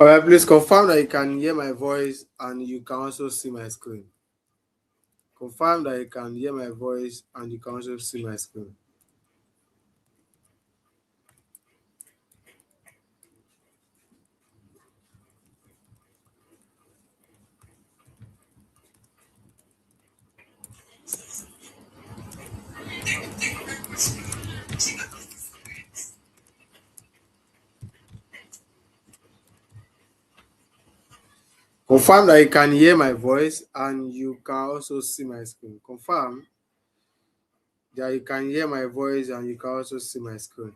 All right, please confirm that you can hear my voice and you can also see my screen. Confirm that you can hear my voice and you can also see my screen. Confirm that you can hear my voice and you can also see my screen. Confirm that you can hear my voice and you can also see my screen.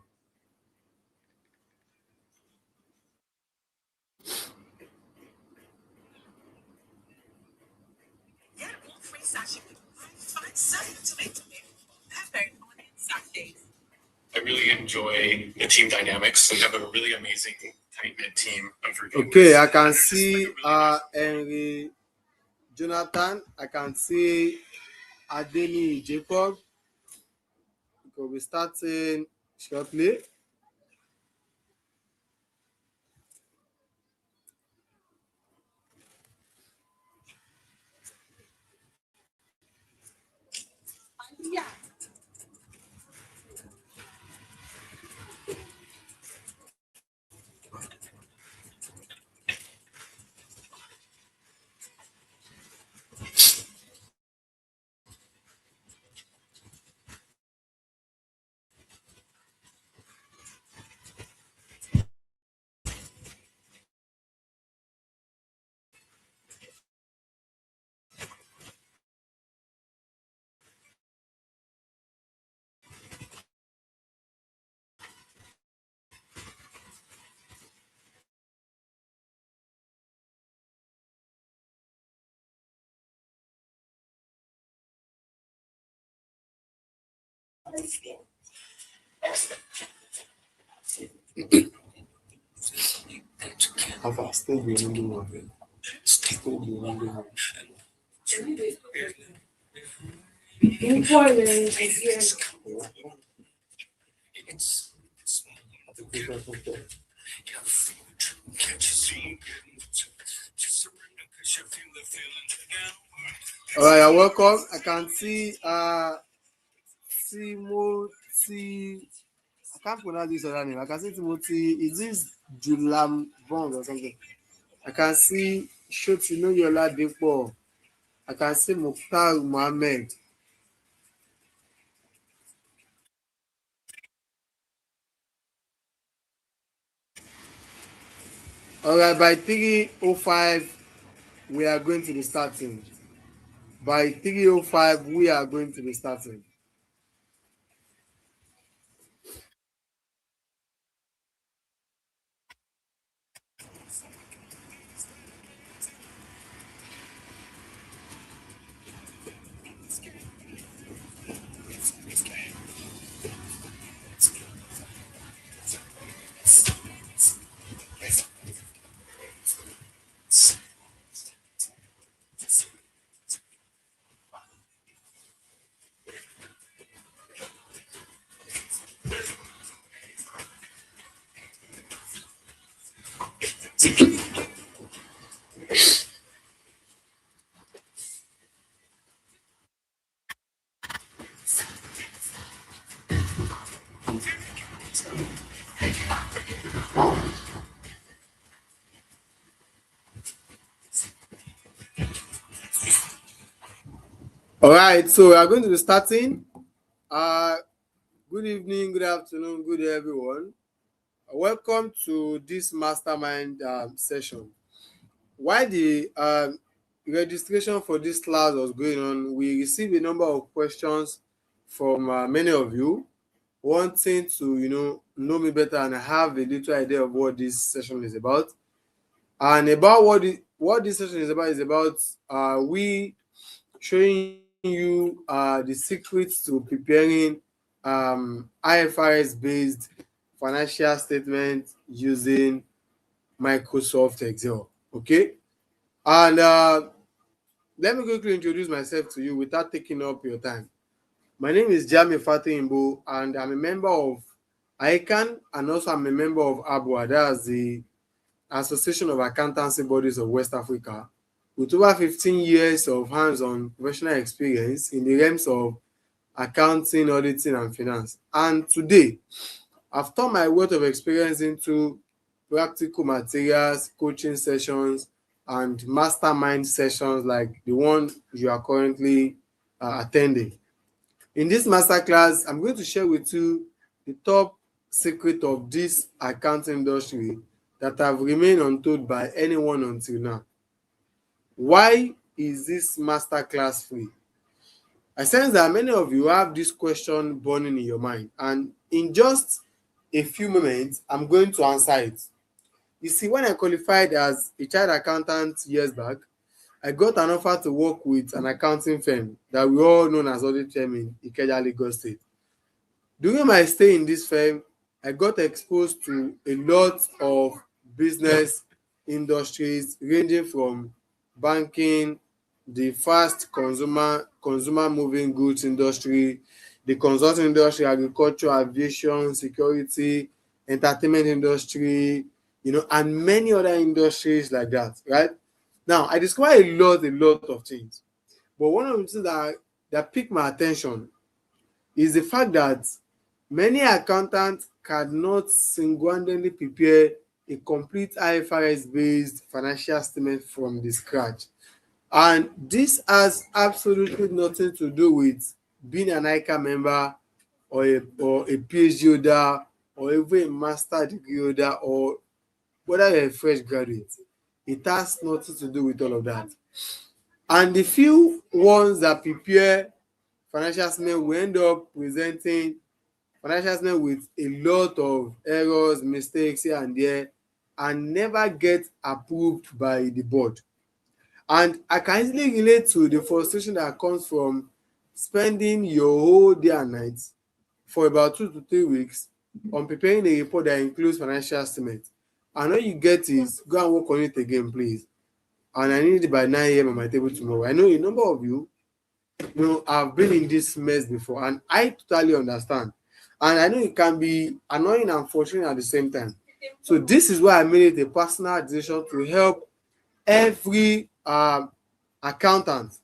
I really enjoy the team dynamics and have a really amazing tight-knit team. Okay, I can see Henry Jonathan. I can see Adeni Jacob. We'll be starting shortly. All right, you're welcome. I can see Timothy. I can't pronounce this other name. I can see Timothy. Is this Julam Bong or something? I can see Shotinoyola Depo. I can see Mukhtar Mohammed. All right, by 3:05, we are going to be starting. By 3:05, we are going to be starting. All right, so we are going to be starting. Good evening, good afternoon, good day, everyone. Welcome to this mastermind session. While the registration for this class was going on, we received a number of questions from many of you wanting to, know me better and have a little idea of what this session is about. And about what this session is about we showing you the secrets to preparing IFRS based financial statement using Microsoft Excel. Okay, and let me quickly introduce myself to you without taking up your time. My name is Jami Fatimbo, and I'm a member of ICANN, and also I'm a member of ABUA. That's the Association of Accountancy Bodies of West Africa, with over 15 years of hands-on professional experience in the realms of accounting, auditing, and finance. And today, I've turned my wealth of experience into practical materials, coaching sessions, and mastermind sessions like the one you are currently attending. In this masterclass, I'm going to share with you the top secret of this accounting industry that have remained untold by anyone until now. Why is this masterclass free? I sense that many of you have this question burning in your mind, and in just a few moments, I'm going to answer it. You see, when I qualified as a child accountant years back, I got an offer to work with an accounting firm that we all know as Audit Firm in Ikeja, Lagos State. During my stay in this firm, I got exposed to a lot of business industries ranging from banking, the fast consumer moving goods industry, the consulting industry, agriculture, aviation, security, entertainment industry, and many other industries like that, right? Now, I discovered a lot of things. But one of the things that piqued my attention is the fact that many accountants cannot single-handedly prepare a complete IFRS-based financial statement from the scratch. And this has absolutely nothing to do with being an ICA member or a PhD holder or even a master degree holder or whether you're a fresh graduate. It has nothing to do with all of that. And the few ones that prepare financial statement will end up presenting financial statement with a lot of errors, mistakes here and there, and never get approved by the board. And I can easily relate to the frustration that comes from spending your whole day and night for about 2 to 3 weeks on preparing a report that includes financial statement. And all you get is go and work on it again, please. And I need it by 9 a.m. on my table tomorrow. I know a number of you, I've been in this mess before, and I totally understand. And I know it can be annoying and frustrating at the same time. So this is why I made it a personal decision to help every accountant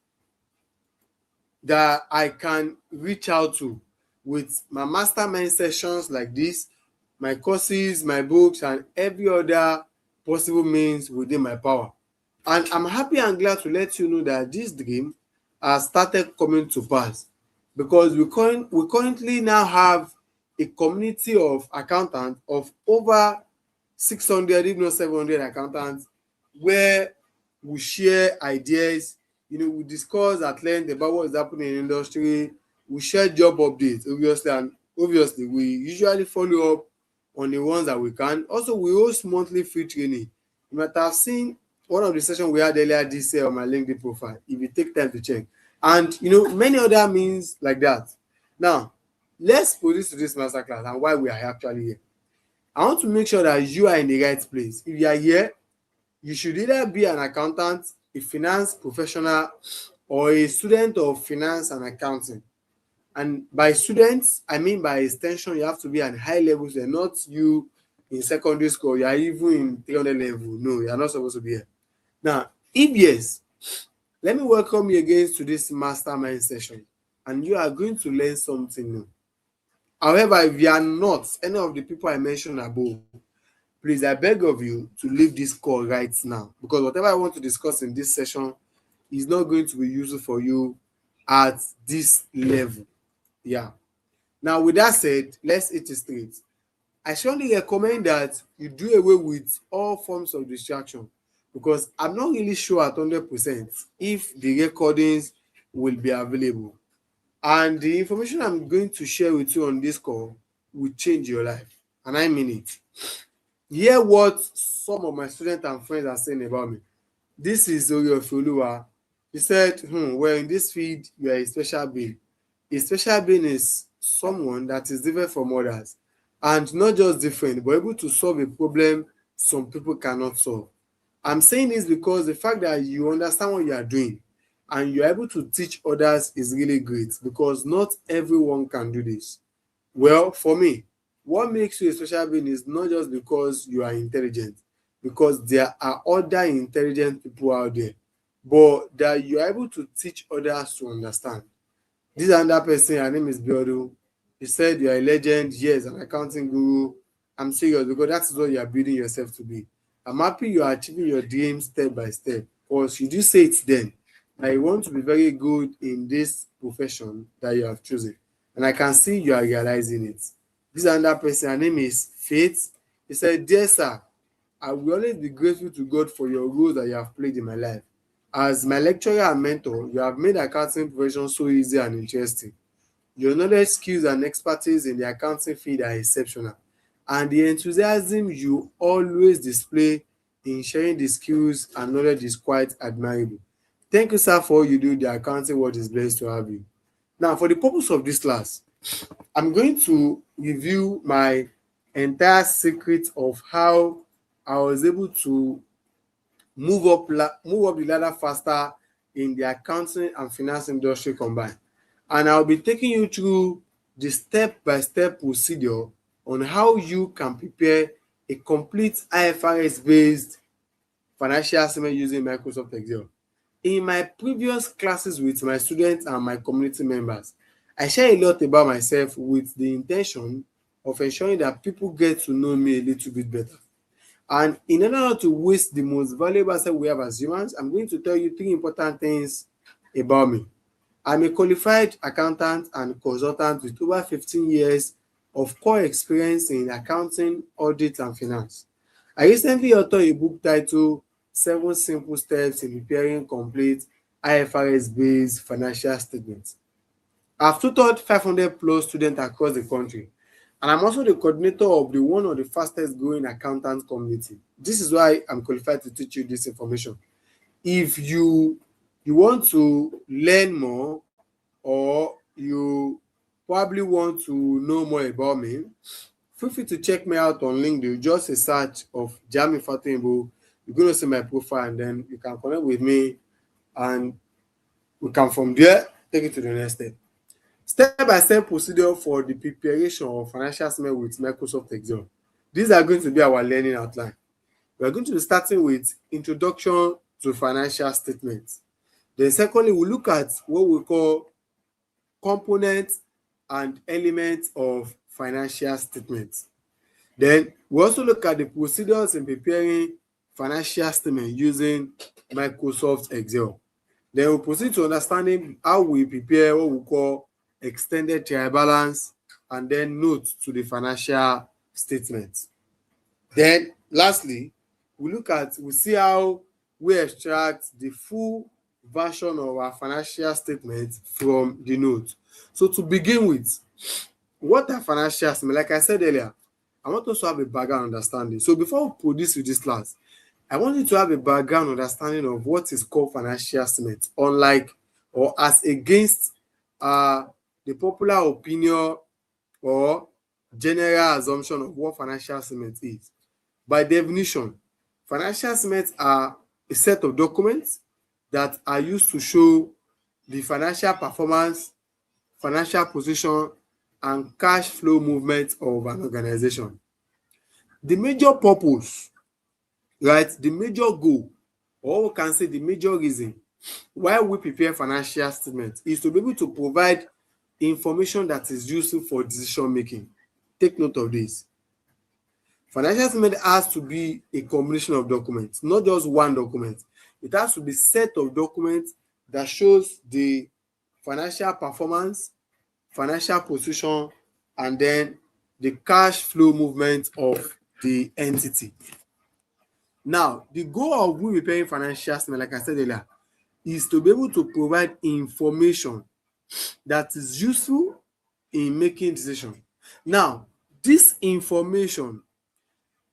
that I can reach out to with my mastermind sessions like this, my courses, my books, and every other possible means within my power. And I'm happy and glad to let you know that this dream has started coming to pass, because we currently now have a community of accountants of over 600, if not 700 accountants, where we share ideas, we discuss at length about what is happening in the industry, we share job updates, obviously, and obviously we usually follow up on the ones that we can. Also, we host monthly free training. You might have seen one of the sessions we had earlier this year on my LinkedIn profile, if you take time to check. And, many other means like that. Now, let's proceed to this masterclass and why we are actually here. I want to make sure that you are in the right place. If you are here, you should either be an accountant, a finance professional, or a student of finance and accounting. And by students, I mean by extension, you have to be at high level. So not you in secondary school, you are even in 300 level. No, you are not supposed to be here. Now, if yes, let me welcome you again to this mastermind session, and you are going to learn something new. However, if you are not any of the people I mentioned above, please, I beg of you to leave this call right now, because whatever I want to discuss in this session is not going to be useful for you at this level. Yeah. Now, with that said, let's hit it straight. I strongly recommend that you do away with all forms of distraction, because I'm not really sure at 100% if the recordings will be available. And the information I'm going to share with you on this call will change your life. And I mean it. Hear what some of my students and friends are saying about me. This is Oriofoluwa. He said, well, in this field, you are a special being. A special being is someone that is different from others. And not just different, but able to solve a problem some people cannot solve. I'm saying this because the fact that you understand what you are doing and you're able to teach others is really great, because not everyone can do this. Well, for me, what makes you a special being is not just because you are intelligent, because there are other intelligent people out there, but that you are able to teach others to understand. This another person, her name is Biodu. He said you are a legend, yes, an accounting guru. I'm serious because that is what you are building yourself to be. I'm happy you are achieving your dreams step by step. Because you do say it then that you want to be very good in this profession that you have chosen. And I can see you are realizing it. This another person, her name is Faith. He said, dear sir, I will always be grateful to God for your role that you have played in my life. As my lecturer and mentor, you have made accounting profession so easy and interesting. Your knowledge, skills, and expertise in the accounting field are exceptional, and the enthusiasm you always display in sharing the skills and knowledge is quite admirable. Thank you, sir, for all you do. The accounting world is blessed to have you. Now, for the purpose of this class, I'm going to review my entire secret of how I was able to move up the ladder faster in the accounting and finance industry combined. And I'll be taking you through the step-by-step procedure on how you can prepare a complete IFRS-based financial statement using Microsoft Excel. In my previous classes with my students and my community members, I share a lot about myself with the intention of ensuring that people get to know me a little bit better. And in order not to waste the most valuable asset we have as humans, I'm going to tell you three important things about me. I'm a qualified accountant and consultant with over 15 years of core experience in accounting, audit, and finance. I recently authored a book titled 7 Simple Steps in Preparing Complete IFRS-based Financial Statements. I've tutored 500 plus students across the country, and I'm also the coordinator of the one of the fastest growing accountant community. This is why I'm qualified to teach you this information. If you want to learn more, or you probably want to know more about me, feel free to check me out on LinkedIn. Just a search of Jami Fatimbo. You're going to see my profile, and then you can connect with me, and we can from there take it to the next step. Step-by-step procedure for the preparation of financial statement with Microsoft Excel. These are going to be our learning outline. We are going to be starting with introduction to financial statements. Then secondly, we'll look at what we call components and elements of financial statements. Then we also look at the procedures in preparing financial statement using Microsoft Excel. Then we'll proceed to understanding how we prepare what we call extended trial balance and then notes to the financial statement. Then lastly, we see how we extract the full version of our financial statement from the note. So to begin with, what are financial statements? Like I said earlier, I want us to have a background understanding. So before we produce with this class, I want you to have a background understanding of what is called financial statement, unlike or as against the popular opinion or general assumption of what financial statement is. By definition, financial statements are a set of documents that are used to show the financial performance, financial position, and cash flow movement of an organization. The major purpose, right, the major goal, or we can say the major reason why we prepare financial statements is to be able to provide information that is useful for decision making. Take note of this. Financial statement has to be a combination of documents, not just one document. It has to be a set of documents that shows the financial performance, financial position, and then the cash flow movement of the entity. Now, the goal of we preparing financial statement, like I said earlier, is to be able to provide information that is useful in making decisions. Now, this information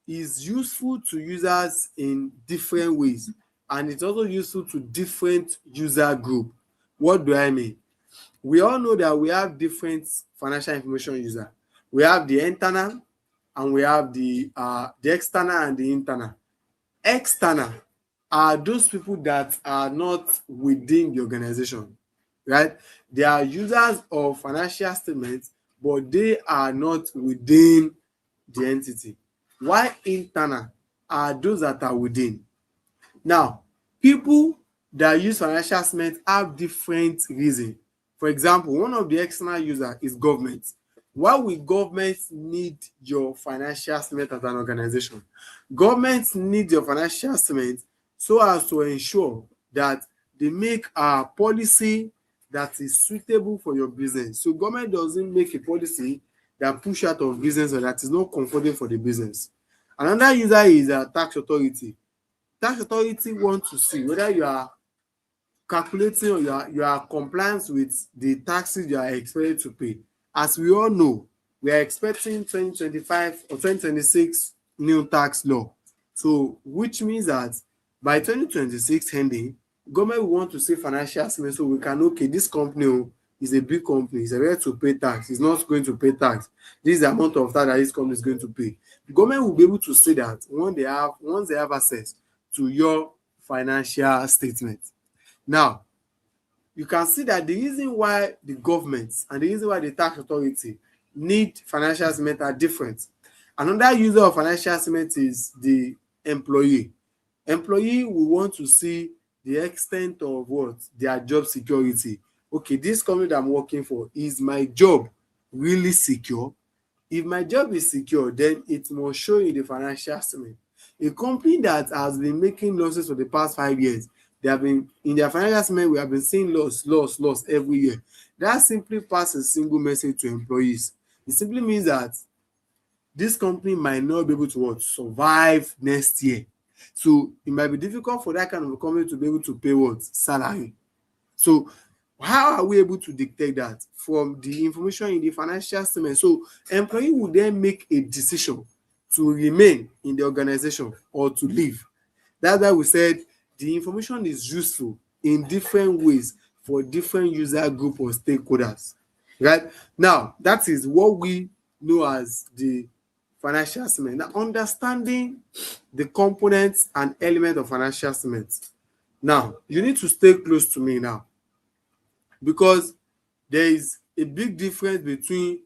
is useful to users in different ways, and it's also useful to different user group. What do I mean? We all know that we have different financial information users. We have the internal, and we have the external and the internal. External are those people that are not within the organization, right? They are users of financial statements, but they are not within the entity. Why internal? are those that are within. Now, people that use financial statement have different reasons. For example, one of the external users is government. Why will government need your financial statement as an organization? Government need your financial statement so as to ensure that they make a policy that is suitable for your business. So government doesn't make a policy that push out of business or that is not comfortable for the business. Another user is a tax authority. Tax authority want to see whether you are calculating or you are compliant with the taxes you are expected to pay. As we all know, we are expecting 2025 or 2026 new tax law. So which means that by 2026 ending, government will want to see financial statement so we can, okay, this company is a big company, it's ready to pay tax, it's not going to pay tax. This is the amount of tax that this company is going to pay. The government will be able to say that once they have access to your financial statement. Now, you can see that the reason why the government and the reason why the tax authority need financial statement are different. Another user of financial statement is the employee. Employee will want to see the extent of what? Their job security. Okay, this company that I'm working for, is my job really secure? If my job is secure, then it must show in the financial statement. A company that has been making losses for the past 5 years, they have been in their financial statement, we have been seeing loss every year. That simply passes a single message to employees. It simply means that this company might not be able to survive next year. So it might be difficult for that kind of a company to be able to pay salary. So how are we able to detect that? From the information in the financial statement. So employee will then make a decision to remain in the organization or to leave. That's why we said the information is useful in different ways for different user group or stakeholders. Right? Now, that is what we know as the financial statement. Now, understanding the components and elements of financial statements. Now, you need to stay close to me now, because there is a big difference between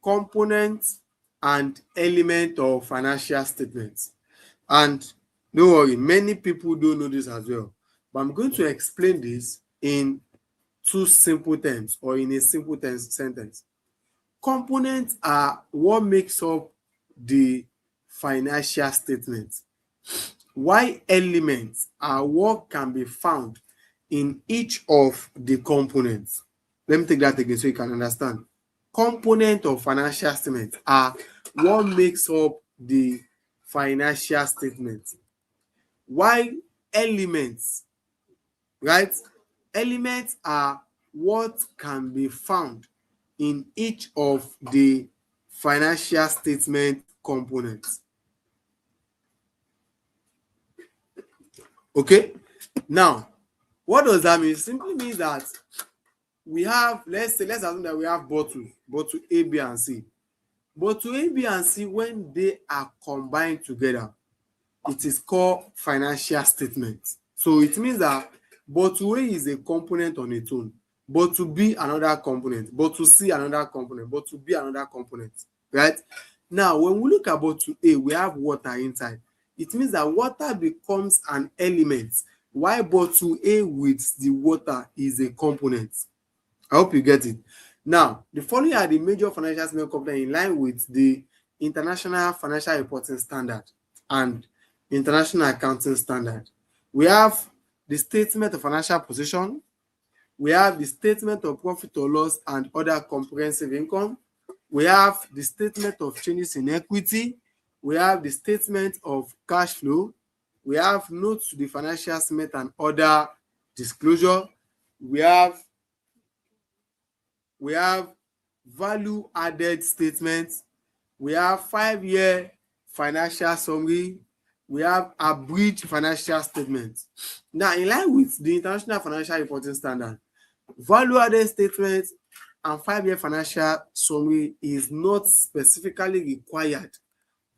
components and element of financial statements. And don't worry, many people don't know this as well. But I'm going to explain this in two simple terms or in a simple sentence. Components are what makes up the financial statement, while elements are what can be found in each of the components. Let me take that again so you can understand. Components of financial statement are what makes up the financial statement, while elements, right? Elements are what can be found in each of the financial statement components. Okay? Now, what does that mean? It simply means that we have, let's assume that we have bottle A, B, and C. Bottle A, B, and C, when they are combined together, it is called financial statement. So it means that bottle A is a component on its own, bottle B another component, bottle C another component, bottle B another component, right? Now, when we look at bottle A, we have water inside. It means that water becomes an element, while bottle A with the water is a component. I hope you get it. Now, the following are the major financial statement components in line with the International Financial Reporting Standard and International Accounting Standard. We have the statement of financial position. We have the statement of profit or loss and other comprehensive income. We have the statement of changes in equity. We have the statement of cash flow. We have notes to the financial statement and other disclosure. We have value added statements. We have 5-year financial summary. We have abridged financial statements. Now, in line with the International Financial Reporting Standard, value added statements and 5-year financial summary is not specifically required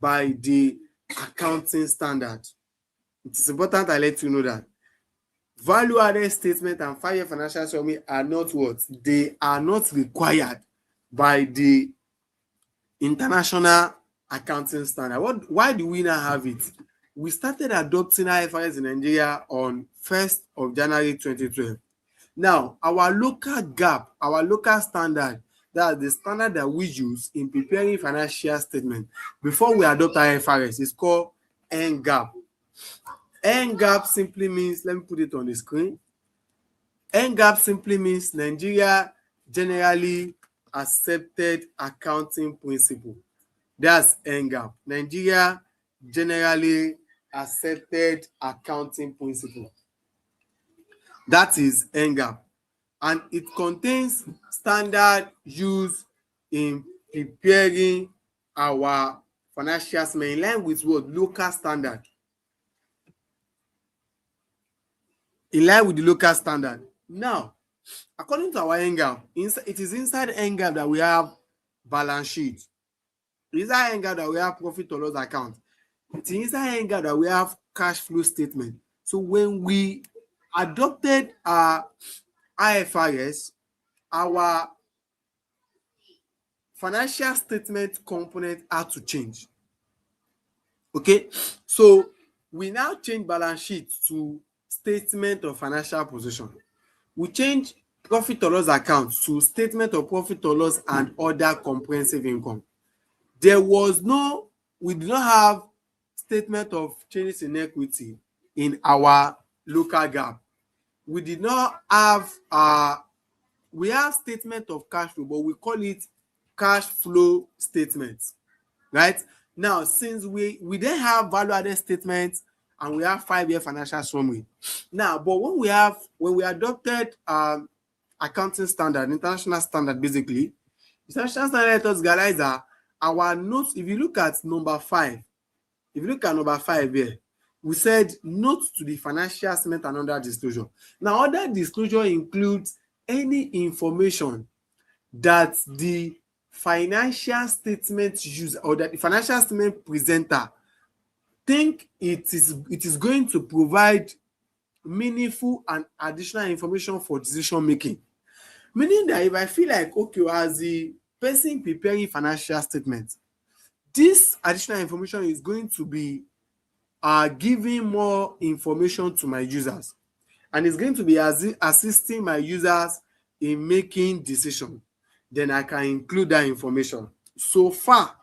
by the accounting standard. It is important I let you know that value added statement and 5-year financial summary are not what? They are not required by the International Accounting Standard. Why do we not have it? we started adopting IFRS in Nigeria on 1st of January 2012. Now, our local GAAP, our local standard, that's the standard that we use in preparing financial statement before we adopt IFRS, is called NGAAP. NGAAP simply means, let me put it on the screen. NGAAP simply means Nigeria Generally Accepted Accounting Principle. That's NGAAP, Nigeria Generally Accepted Accounting Principle. That is NGAAP. And it contains standard used in preparing our financial statement in line with what? Local standard. In line with the local standard. Now, according to our NGAAP, it is inside NGAAP that we have balance sheet. Inside NGAAP that we have profit or loss account. It's inside NGAAP that we have cash flow statement. So when we adopted our IFRS, our financial statement component had to change. Okay, so we now change balance sheet to statement of financial position. We change profit or loss account to statement of profit or loss and other comprehensive income. We did not have statement of changes in equity in our local GAAP. We did not have we have statement of cash flow, but we call it cash flow statement, right? Now, since we then have value-added statements and we have 5-year financial summary. Now, but when we adopted accounting standard, international standard, basically, international standard let us realize that our notes, if you look at number 5 here, we said notes to the financial statement and other disclosure. Now, other disclosure includes any information that the financial statement user or that the financial statement presenter think it is going to provide meaningful and additional information for decision making. Meaning that if I feel like, okay, as the person preparing financial statements, this additional information is going to be giving more information to my users, and it's going to be assisting my users in making decisions, then I can include that information. So far,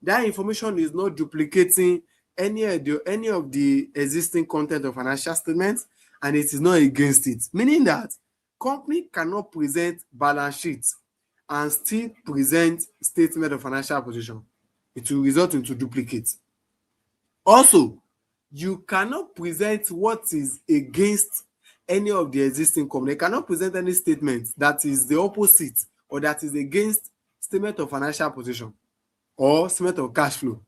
that information is not duplicating any of the existing content of financial statements, and it is not against it. Meaning that company cannot present balance sheets and still present statement of financial position. It will result into duplicate. Also, you cannot present what is against any of the existing company. You cannot present any statement that is the opposite or that is against statement of financial position or statement of cash flow.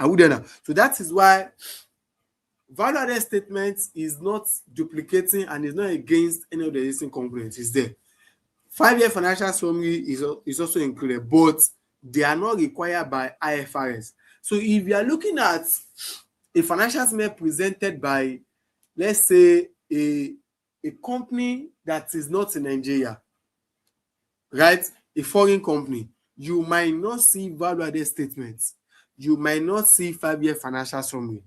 So that is why value-added statement is not duplicating and is not against any of the existing components. It's there. 5-year financial summary is also included, but they are not required by IFRS. So if you are looking at a financial statement presented by, let's say, a company that is not in Nigeria, right? A foreign company, you might not see value-added statements. You might not see 5-year financial summary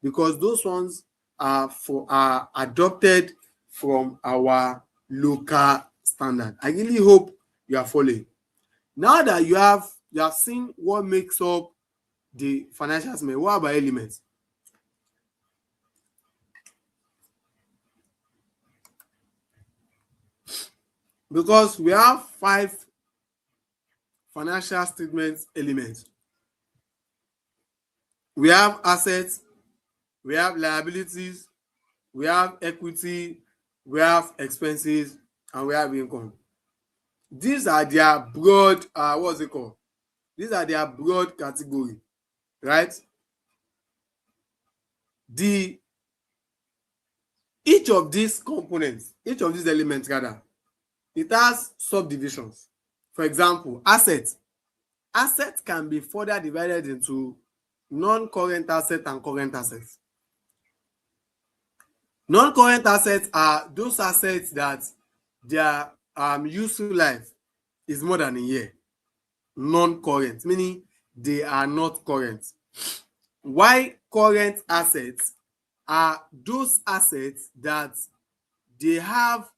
because those ones are adopted from our local standard. I really hope you are following. Now that you have seen what makes up the financial statement, what about elements? Because we have 5 financial statement elements. We have assets, we have liabilities, we have equity, we have expenses, and we have income. These are their broad, what's it called? These are their broad category, right? Each of these components, each of these elements rather, it has subdivisions. For example, assets. Assets can be further divided into non-current assets and current assets. Non-current assets are those assets that their useful life is more than a year. Non-current, meaning they are not current. Why current assets are those assets that they have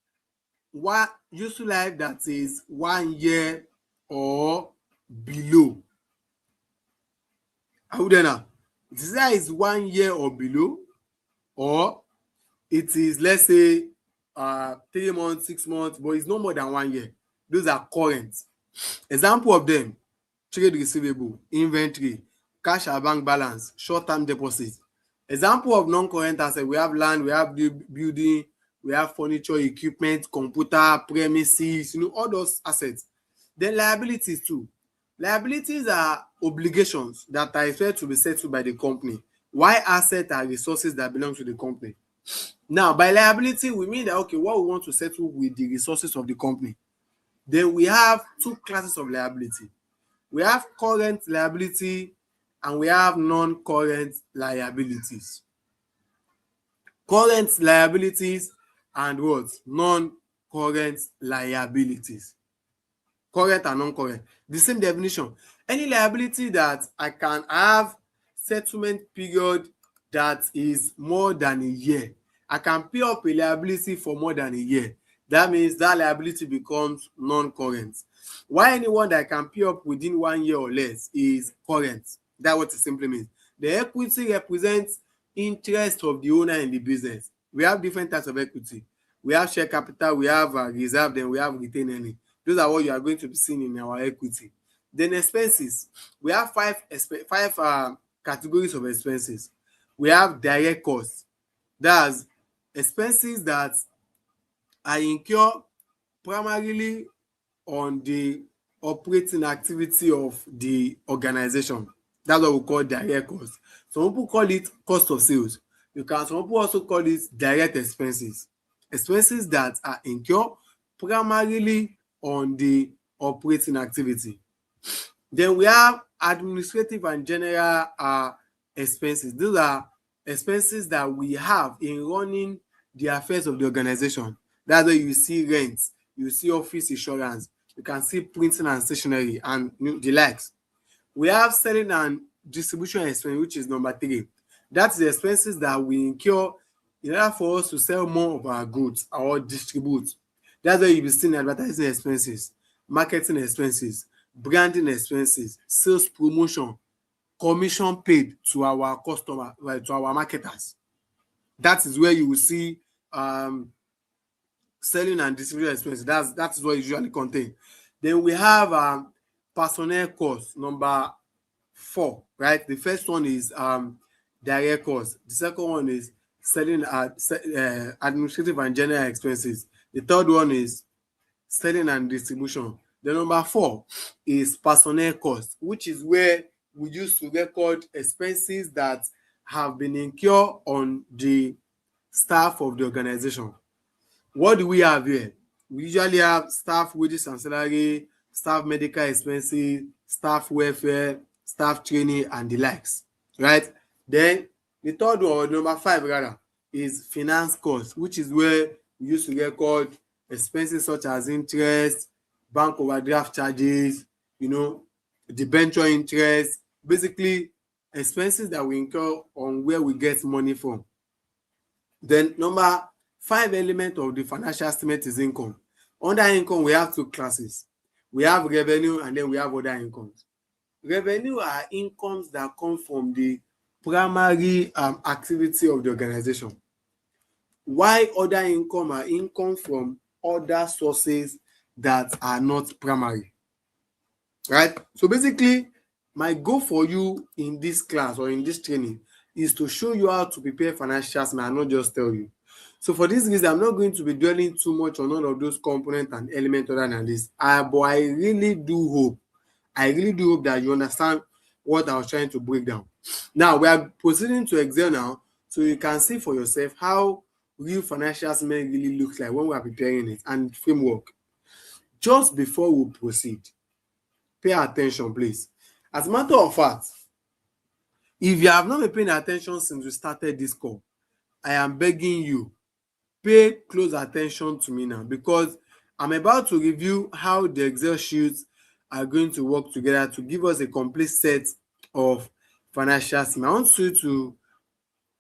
one useful life that is 1 year or below. Are we there now? It is either is 1 year or below, or it is, let's say, 3 months, 6 months, but it's no more than 1 year. Those are current. Example of them: trade receivable, inventory, cash and bank balance, short-term deposits. Example of non-current assets: we have land, we have building, we have furniture, equipment, computer, premises, all those assets. Then liabilities too. Liabilities are obligations that are expected to be settled by the company, while assets are resources that belong to the company. Now, by liability, we mean that, okay, what we want to settle with the resources of the company. Then we have two classes of liability. We have current liability and we have non-current liabilities. Current liabilities and what? Non-current liabilities. Current and non-current. The same definition. Any liability that I can have settlement period that is more than a year. I can pay up a liability for more than a year. That means that liability becomes non-current. Why anyone that I can pay up within 1 year or less is current. That's what it simply means. The equity represents interest of the owner in the business. We have different types of equity. We have share capital, we have reserve, then we have retained earning. Those are what you are going to be seeing in our equity. Then expenses. We have five categories of expenses. We have direct costs. That's expenses that are incurred primarily on the operating activity of the organization. That's what we call direct costs. Some people call it cost of sales. Some people also call it direct expenses. Expenses that are incurred primarily on the operating activity. Then we have administrative and general expenses. Those are expenses that we have in running the affairs of the organization. That's where you see rent, you see office insurance, you can see printing and stationery and the likes. We have selling and distribution expense, which is number 3. That's the expenses that we incur in order for us to sell more of our goods or distribute. That's where you'll be seeing advertising expenses, marketing expenses, branding expenses, sales promotion, commission paid to our customer, to our marketers. That is where you will see selling and distribution expenses. That is what it usually contain. Then we have personnel costs, number 4, right? The first one is direct costs. The second one is selling administrative and general expenses. The third one is selling and distribution. The number 4 is personnel costs, which is where we use to record expenses that have been incurred on the staff of the organization. What do we have here? We usually have staff wages and salary, staff medical expenses, staff welfare, staff training, and the likes, right? Then the third one, or number 5 rather, is finance costs, which is where we used to record expenses such as interest, bank overdraft charges, debenture interest, basically expenses that we incur on where we get money from. Then number 5 element of the financial estimate is income. Under income, we have 2 classes. We have revenue and then we have other incomes. Revenue are incomes that come from the primary activity of the organization, while other income are income from other sources that are not primary, right? So basically, my goal for you in this class or in this training is to show you how to prepare financials and not just tell you. So for this reason, I'm not going to be dwelling too much on all of those components and elements other than this. But I really do hope that you understand what I was trying to break down. Now, we are proceeding to Excel now, so you can see for yourself how real financial estimate really looks like when we are preparing it and framework. Just before we proceed, pay attention, please. As a matter of fact, if you have not been paying attention since we started this call, I am begging you, pay close attention to me now, because I'm about to review how the Excel sheets are going to work together to give us a complete set of financial estimate. I want you to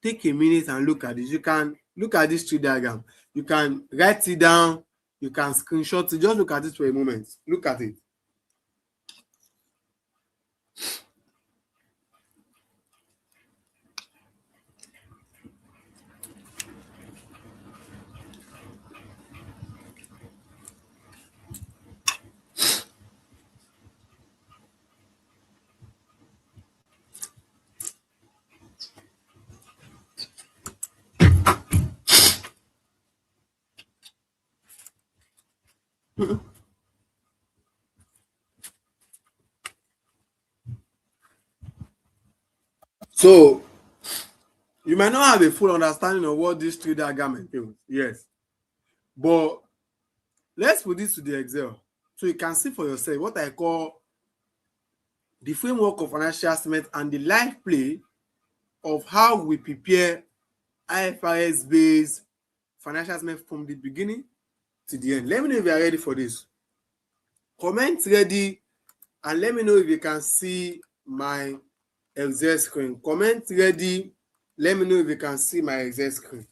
take a minute and look at this. You can look at this tree diagram. You can write it down. You can screenshot it. Just look at it for a moment. Look at it. So you might not have a full understanding of what this tree diagram entails. Yes. But let's put this to the Excel so you can see for yourself what I call the framework of financial statement and the live play of how we prepare IFRS-based financial statement from the beginning to the end. Let me know if you are ready for this. Comment ready and let me know if you can see my Excel screen. Comment ready. Let me know if you can see my Excel screen.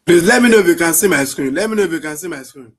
Please let me know if you can see my screen. Let me know if you can see my screen.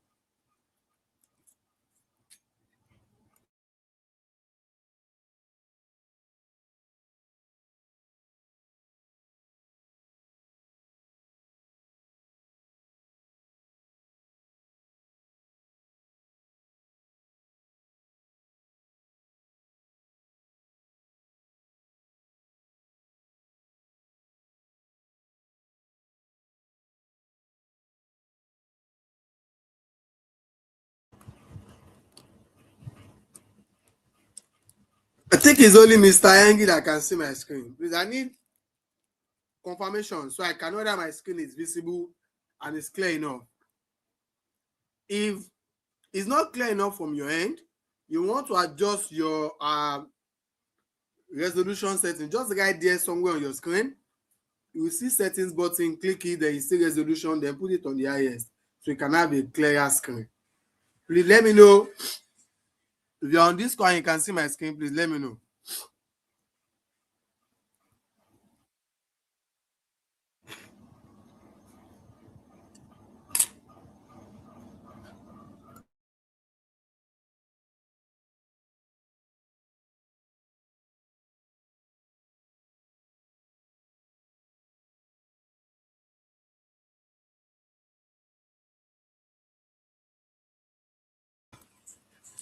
I think it's only Mr. Yengi that can see my screen. Please, I need confirmation so I can know that my screen is visible and it's clear enough. If it's not clear enough from your end, you want to adjust your resolution setting, just right there somewhere on your screen. You will see settings button, click it, then you see resolution, then put it on the highest so you can have a clearer screen. Please let me know if you're on this call and you can see my screen. Please let me know.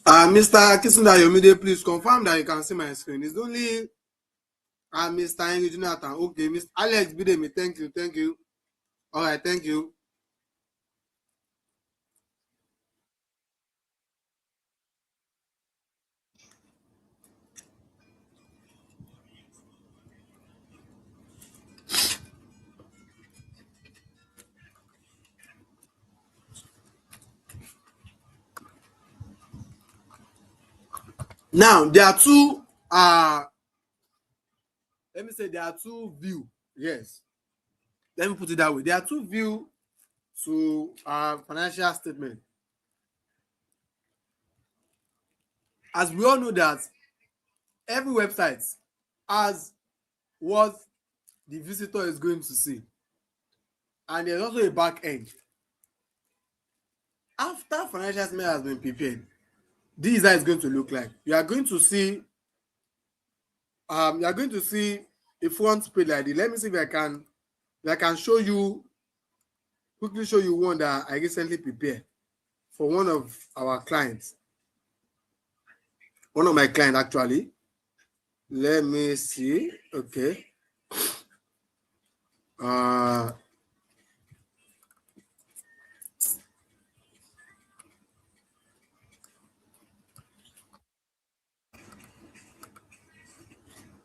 Mr. Kisunda Yomide, please confirm that you can see my screen. It's only Mr. Henry Jonathan. Okay, Mr. Alex Bidemi, thank you, thank you. All right, thank you. Now, there are two, let me say there are two views. Yes. Let me put it that way. There are two views to financial statement. As we all know that every website has what the visitor is going to see. And there's also a back end. After financial statement has been prepared, this is how it's going to look like. You are going to see a front page like this. Let me see if I can show you, quickly show you one that I recently prepared for one of our clients. One of my clients actually. Let me see. Okay.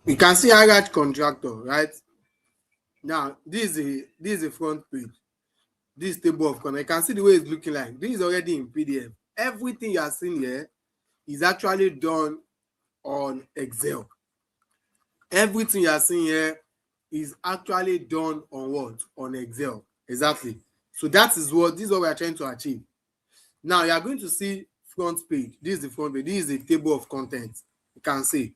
You can see Highlight Contractor, right? Now, this is the front page. This table of contents. You can see the way it's looking like. This is already in PDF. Everything you are seeing here is actually done on Excel. Everything you are seeing here is actually done on what? On Excel. Exactly. So this is what we are trying to achieve. Now you are going to see front page. This is the front page. This is the table of contents. You can see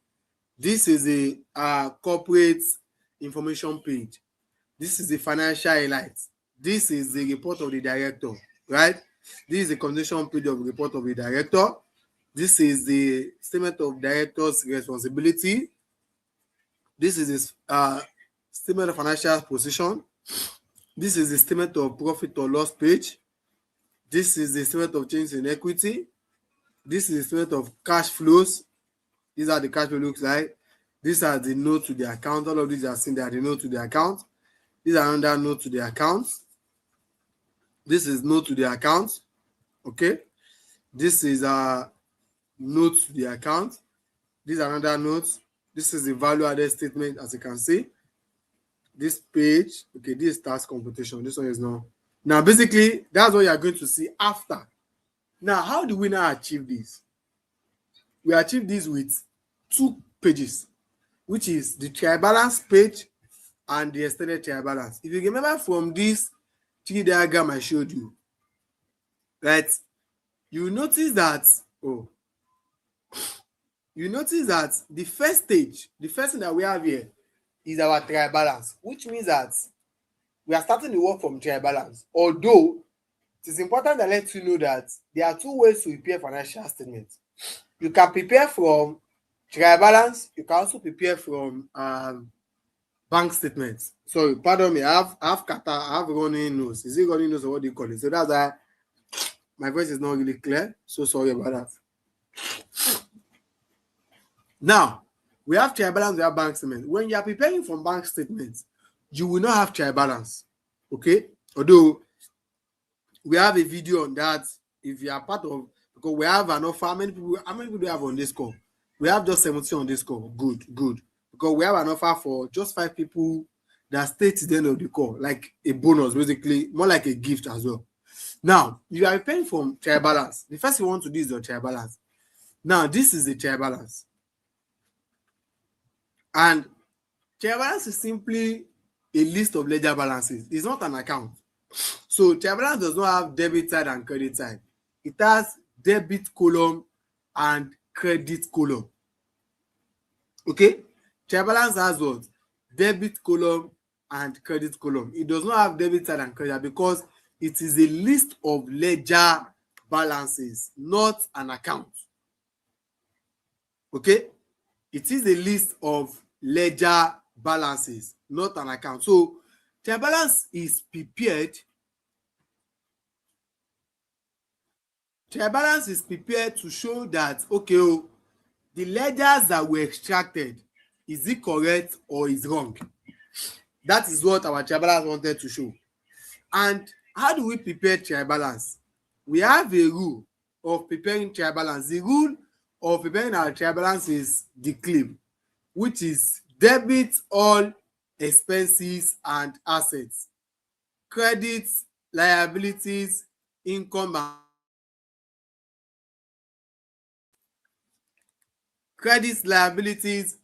this is a corporate information page. This is the financial highlights. This is the report of the director, right? This is the condition page of the report of the director. This is the statement of director's responsibility. This is the statement of financial position. This is the statement of profit or loss page. This is the statement of change in equity. This is the statement of cash flows. These are the cash flow looks like. These are the notes to the account. All of these are seen there, the note to the account. These are another note to the account. This is note to the account. Okay. This is a note to the account. These are another notes. This is the value added statement, as you can see. This page, okay, this is tax computation. This one is not. Now, basically, that's what you are going to see after. Now, how do we now achieve this? We achieve this with 2 pages, which is the trial balance page and the extended trial balance. If you remember from this 3 diagram I showed you, right, you notice that, the first stage, the first thing that we have here is our trial balance, which means that we are starting the work from trial balance. Although it is important to let you know that there are 2 ways to prepare financial statements. You can prepare from trial balance. You can also prepare from bank statements. Sorry, pardon me. I have kata. I have running nose. Is it running nose or what do you call it? So that's why my voice is not really clear. So sorry about that. Now, we have trial balance, we have bank statements. When you are preparing from bank statements, you will not have trial balance. Okay? Although we have a video on that if you are part of, because we have an offer. How many people do we have on this call? We have just 17 on this call. Good. Because we have an offer for just 5 people that stay to the end of the call, like a bonus, basically, more like a gift as well. Now, you are paying from trial balance. The first you want to do is your trial balance. Now, this is the trial balance. And trial balance is simply a list of ledger balances. It's not an account. So trial balance does not have debit side and credit side. It has debit column and credit column. Okay? Trial balance has what? Debit column and credit column. It does not have debit side and credit because it is a list of ledger balances, not an account. Okay? It is a list of ledger balances, not an account. So trial balance is prepared. Trial balance is prepared to show that, okay, the ledgers that were extracted, is it correct or is wrong? That is what our trial balance wanted to show. And how do we prepare trial balance? We have a rule of preparing trial balance. The rule of preparing our trial balance is the CLIB, which is debit all expenses and assets, credits, liabilities, income, and credits, liabilities,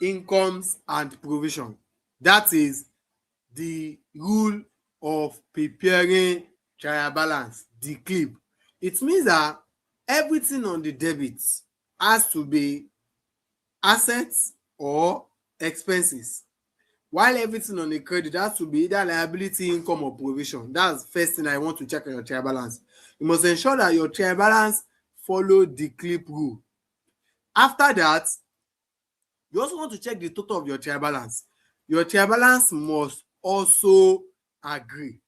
incomes, and provision. That is the rule of preparing trial balance, the CLIB. It means that everything on the debits has to be assets or expenses, while everything on the credit has to be either liability, income, or provision. That's the first thing I want to check on your trial balance. You must ensure that your trial balance follow the CLIB rule. After that, you also want to check the total of your trial balance. Your trial balance must also agree.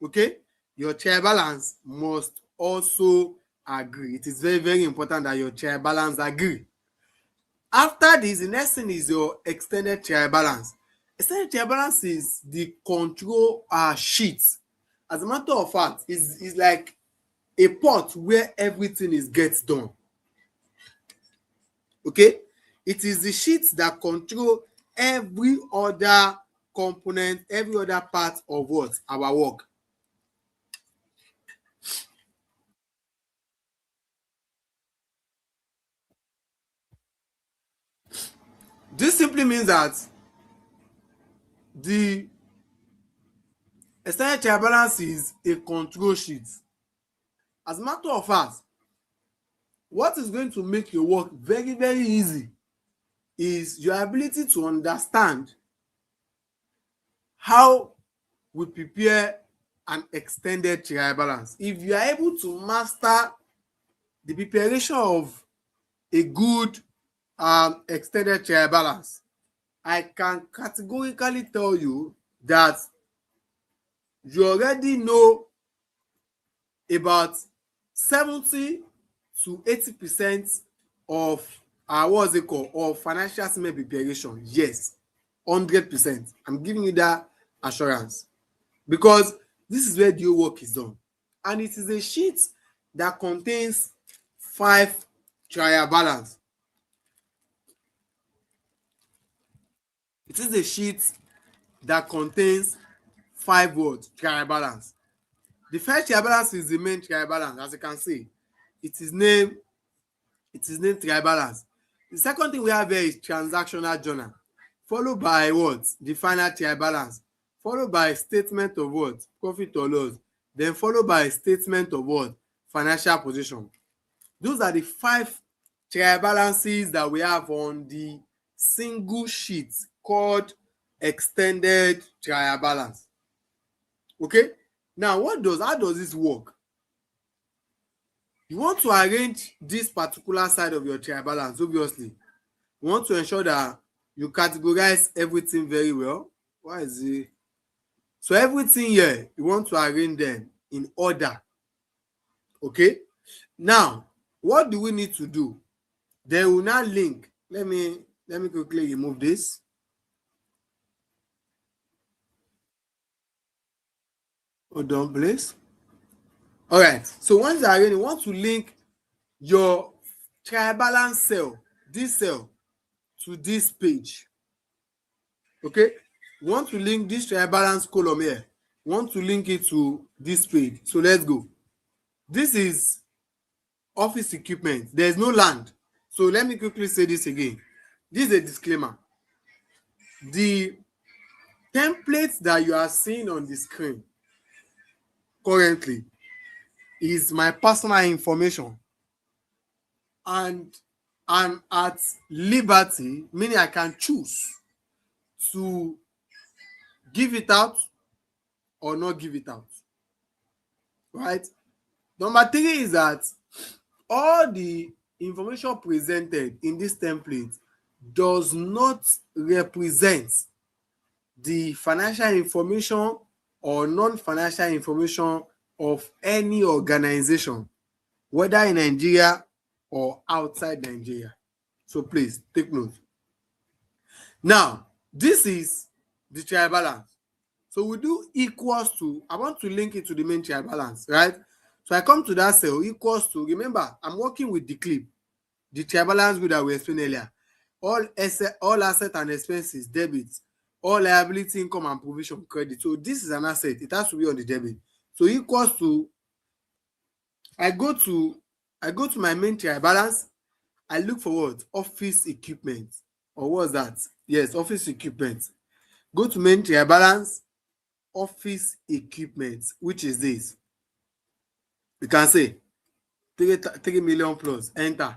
Okay? Your trial balance must also agree. It is very, very important that your trial balance agree. After this, the next thing is your extended trial balance. Extended trial balance is the control sheet. As a matter of fact, is like a pot where everything gets done. Okay, it is the sheet that control every other component, every other part of what our work. This simply means that the extended trial balance is a control sheet. As a matter of fact, what is going to make your work very, very easy is your ability to understand how we prepare an extended trial balance. If you are able to master the preparation of a good extended trial balance, I can categorically tell you that you already know about 70 to 80% of what's it called, of financial statement preparation. Yes, 100%. I'm giving you that assurance because this is where the whole work is done, and it is a sheet that contains 5 trial balance. It is a sheet that contains 5 words trial balance. The first trial balance is the main trial balance. As you can see, it is named trial balance. The second thing we have here is transactional journal, followed by what? The final trial balance, followed by statement of what? Profit or loss, then followed by statement of what? Financial position. Those are the 5 trial balances that we have on the single sheet called extended trial balance. Okay, now how does this work? You want to arrange this particular side of your trial balance. Obviously, you want to ensure that you categorize everything very well. Why is it? So everything here, you want to arrange them in order. Okay, now what do we need to do? Then we will now link. Let me quickly remove this. Hold on, please. All right, so once you are ready, you want to link your trial balance cell, this cell, to this page. Okay, you want to link this trial balance column here, you want to link it to this page. So let's go. This is office equipment. There's no land. So let me quickly say this again. This is a disclaimer. The template that you are seeing on the screen currently is my personal information, and I'm at liberty, meaning I can choose to give it out or not give it out. Right? Number 3 is that all the information presented in this template does not represent the financial information or non-financial information of any organization, whether in Nigeria or outside Nigeria. So please take note. Now, this is the trial balance. So we do equals to, I want to link it to the main trial balance, right? So I come to that cell, equals to, remember, I'm working with the clip, the trial balance group that we explained earlier. All asset and expenses, debits. All liability, income, and provision, credit. So this is an asset. It has to be on the debit. So equals to, I go to my main trial balance. I look for what? Office equipment. Or what's that? Yes, office equipment. Go to main trial balance, office equipment, which is this. You can say 3 million plus, enter.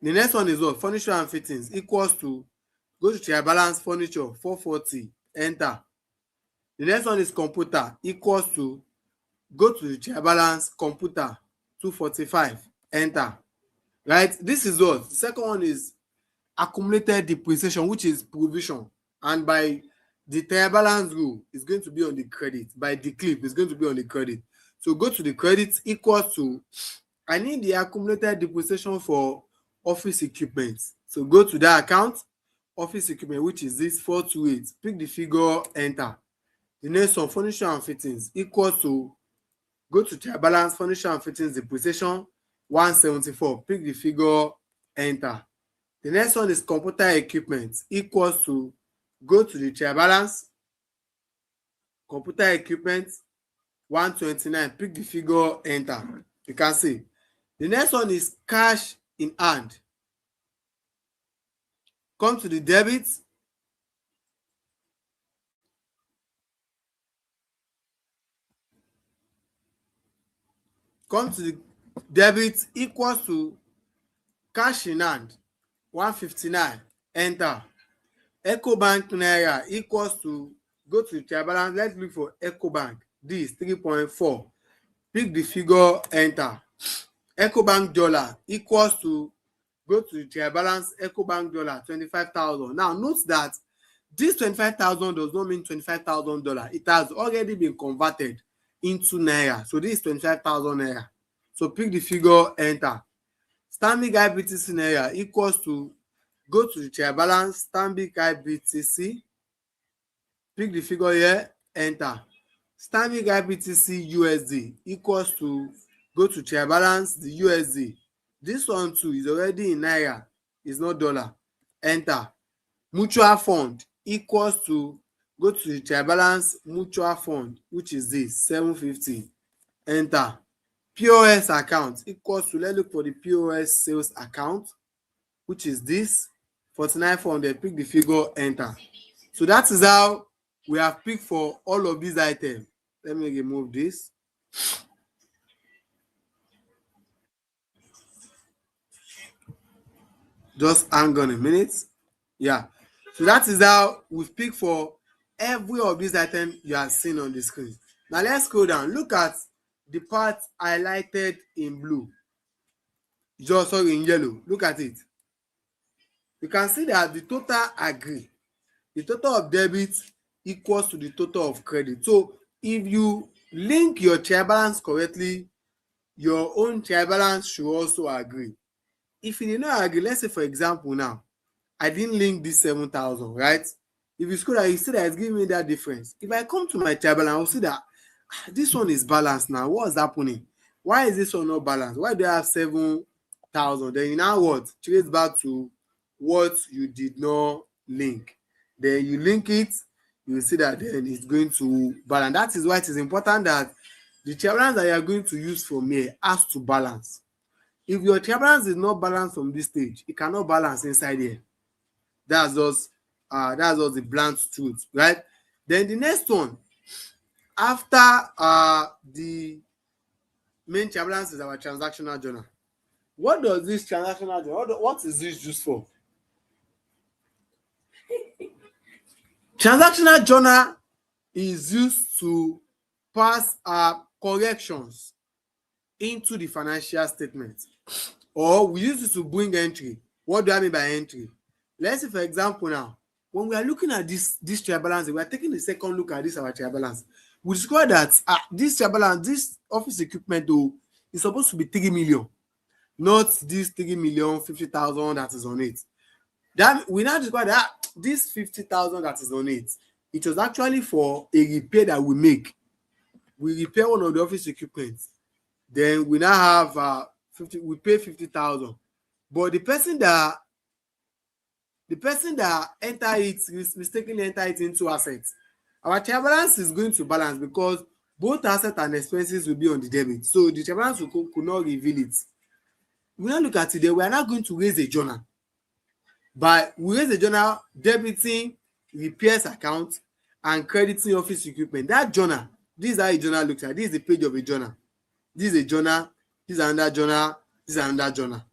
The next one is what? Furniture and fittings, equals to, go to trial balance, furniture, 440, enter. The next one is computer, equals to, go to the trial balance, computer, 245, enter. Right? This is what? The second one is accumulated depreciation, which is provision. And by the trial balance rule, it's going to be on the credit. By the clip, it's going to be on the credit. So go to the credit, equals to I need the accumulated depreciation for office equipment. So go to that account, office equipment, which is this 428. Pick the figure, enter. The next one, furniture and fittings, equal to, go to trial balance, furniture and fittings depreciation 174. Pick the figure, enter. The next one is computer equipment, equals to, go to the trial balance, computer equipment 129. Pick the figure, enter. You can see. The next one is cash in hand. Come to the debit. Come to the debit, equals to cash in hand 159. Enter. Ecobank Naira equals to, go to the trial balance. Let's look for Ecobank. This 3.4. Pick the figure, enter. Ecobank dollar equals to, go to the trial balance, Ecobank dollar 25,000. Now note that this 25,000 does not mean $25,000. It has already been converted into naira. So this is 25,000 naira. So pick the figure, enter. Stanbic IBTC naira equals to, go to the trial balance, Stanbic IBTC. Pick the figure here, enter. Stanbic IBTC USD equals to, go to trial balance, the USD. This one too is already in naira, it's not dollar. Enter. Mutual fund equals to, go to the trial balance, mutual fund, which is this 750. Enter. POS account equals to, let's look for the POS sales account, which is this 49,400. Pick the figure, enter. So that is how we have picked for all of these items. Let me remove this. Just hang on a minute. Yeah. So that is how we've picked for every of these items you have seen on the screen. Now let's go down. Look at the part highlighted in blue. Just sorry, in yellow. Look at it. You can see that the total agree. The total of debit equals to the total of credit. So if you link your trial balance correctly, your own trial balance should also agree. If you did not agree, let's say for example now, I didn't link this 7,000, right? If you scroll down, you see that it's giving me that difference. If I come to my trial balance, I'll see that this one is balanced now. What's happening? Why is this one not balanced? Why do I have 7,000? Then you now what? Trace back to what you did not link. Then you link it, you will see that then it's going to balance. That is why it is important that the trial balance that you are going to use from here has to balance. If your trial balance is not balanced from this stage, it cannot balance inside here. That's just the blunt truth, right? Then the next one, after the main trial balance, is our transactional journal. What does this transactional journal? What is this used for? Transactional journal is used to pass corrections into the financial statement, or we use it to bring entry. What do I mean by entry? Let's say for example now, when we are looking at this trial balance, we are taking a second look at this our trial balance. We discover that this trial balance, this office equipment though, is supposed to be 3 million, not this 3,050,000 that is on it. That we now discover that this 50,000 that is on it, it was actually for a repair that we make. We repair one of the office equipment. Then we now have we pay 50,000. But the person that enter it, mistakenly enter it into assets, our trial balance is going to balance because both assets and expenses will be on the debit. So the trial balance could not reveal it. We now look at it, then we are now going to raise a journal. But we raise a journal debiting repairs account and crediting office equipment. That journal, this is how a journal looks like. This is the page of a journal. This is a journal, this is another journal, this is another journal.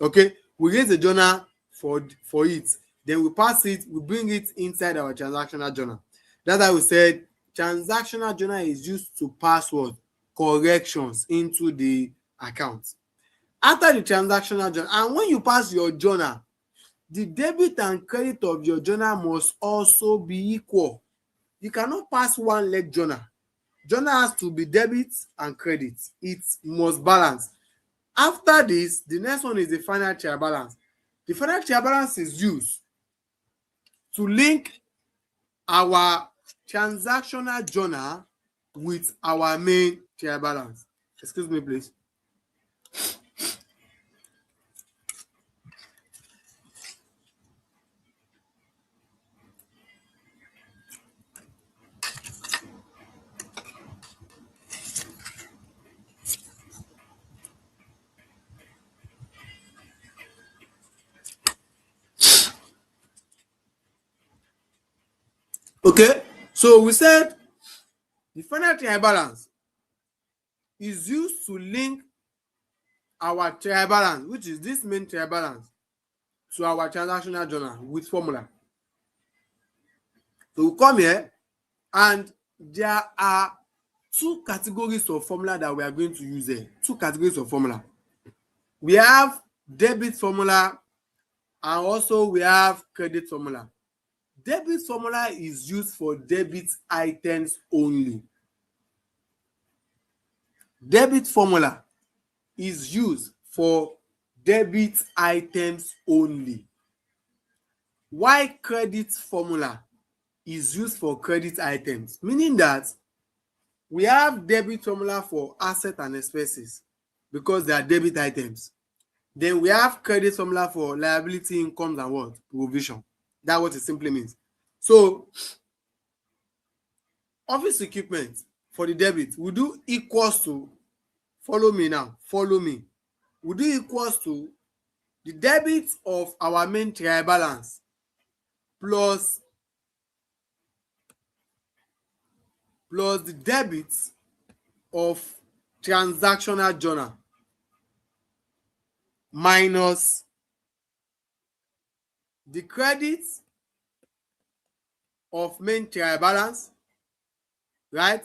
Okay, we raise a journal for it, then we pass it, we bring it inside our transactional journal. That's why we said transactional journal is used to pass what? Corrections into the account. After the transactional journal, and when you pass your journal, the debit and credit of your journal must also be equal. You cannot pass one leg journal. Journal has to be debit and credit. It must balance. After this, the next one is the final trial balance. The final trial balance is used to link our transactional journal with our main trial balance. Excuse me, please. Okay, so we said the final trial balance is used to link our trial balance, which is this main trial balance, to our transactional journal with formula. So we come here, and there are two categories of formula that we are going to use here. Two categories of formula. We have debit formula, and also we have credit formula. Debit formula is used for debit items only. Debit formula is used for debit items only. While credit formula is used for credit items, meaning that we have debit formula for asset and expenses because they are debit items. Then we have credit formula for liability, incomes, and what? Provision. That's what it simply means. So, office equipment for the debit, we do equals to, follow me now, follow me. We do equals to the debit of our main trial balance plus the debit of transactional journal minus the credit of main trial balance, right?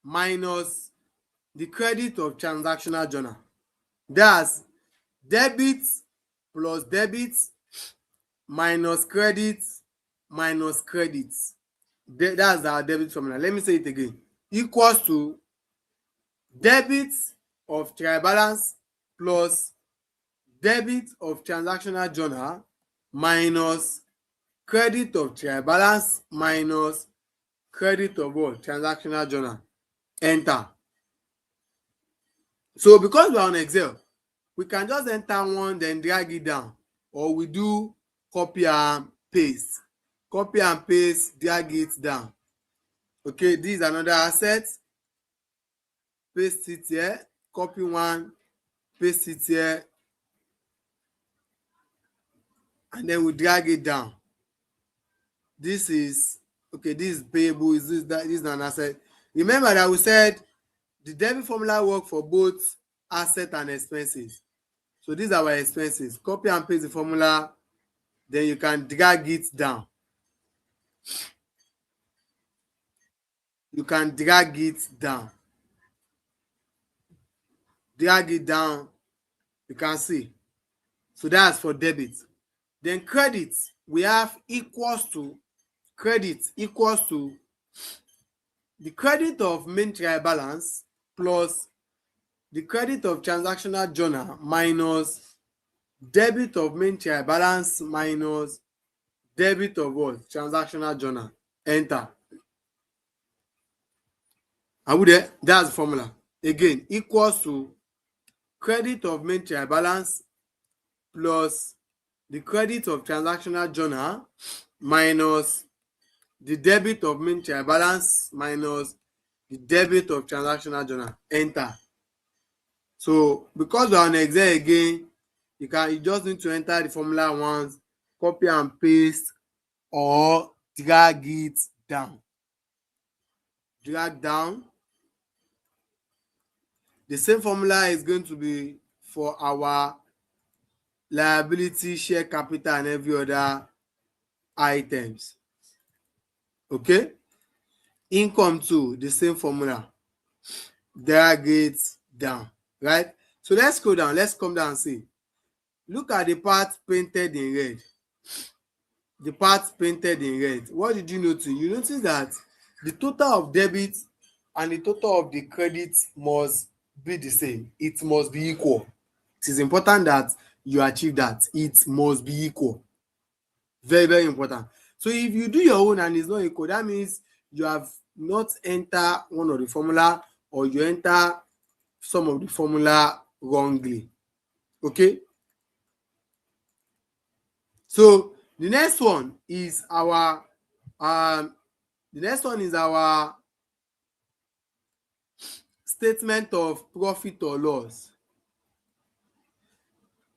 Minus the credit of transactional journal. That's debit plus debit minus credit minus credit. That's our debit formula. Let me say it again. Equals to debit of trial balance plus debit of transactional journal minus credit of trial balance minus credit of what? Transactional journal. Enter. So because we are on Excel, we can just enter one, then drag it down, or we do copy and paste. Copy and paste, drag it down. Okay, this is another asset. Paste it here, copy one, paste it here, and then we drag it down. This is okay, this is payable, this is an asset. Remember that we said the debit formula work for both asset and expenses. So these are our expenses. Copy and paste the formula, then you can drag it down. You can drag it down. Drag it down. You can see. So that's for debit. Then credit, we have equals to credit equals to the credit of main trial balance plus the credit of transactional journal minus debit of main trial balance minus debit of what? Transactional journal. Enter. Are we there? That's the formula. Again, equals to credit of main trial balance plus the credit of transactional journal minus the debit of main trial balance minus the debit of transactional journal. Enter. So because we're on Excel again, you just need to enter the formula once, copy and paste, or drag it down. Drag down. The same formula is going to be for our liability, share capital, and every other items. Okay? Income too, the same formula. Drag it down, right? So let's go down. Let's come down and see. Look at the part painted in red. The part painted in red. What did you notice? You notice that the total of debit and the total of the credit must be the same. It must be equal. It is important that you achieve that. It must be equal. Very, very important. So if you do your own and it's not equal, that means you have not entered one of the formula, or you enter some of the formula wrongly. Okay. So the next one is our statement of profit or loss.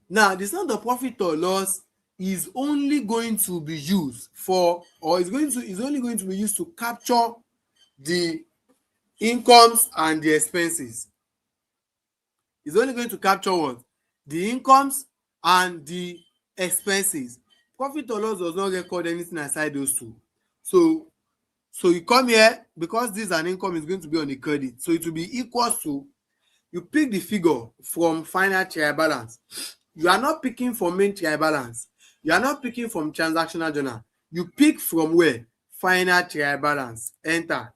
Now, the statement of profit or loss is only going to be used for, or is only going to be used to capture the incomes and the expenses. It's only going to capture what? The incomes and the expenses. Profit or loss does not record anything aside those two. So you come here, because this is an income, is going to be on the credit. So it will be equal to, you pick the figure from final trial balance. You are not picking from main trial balance. You are not picking from transactional journal. You pick from where? Final trial balance. Enter.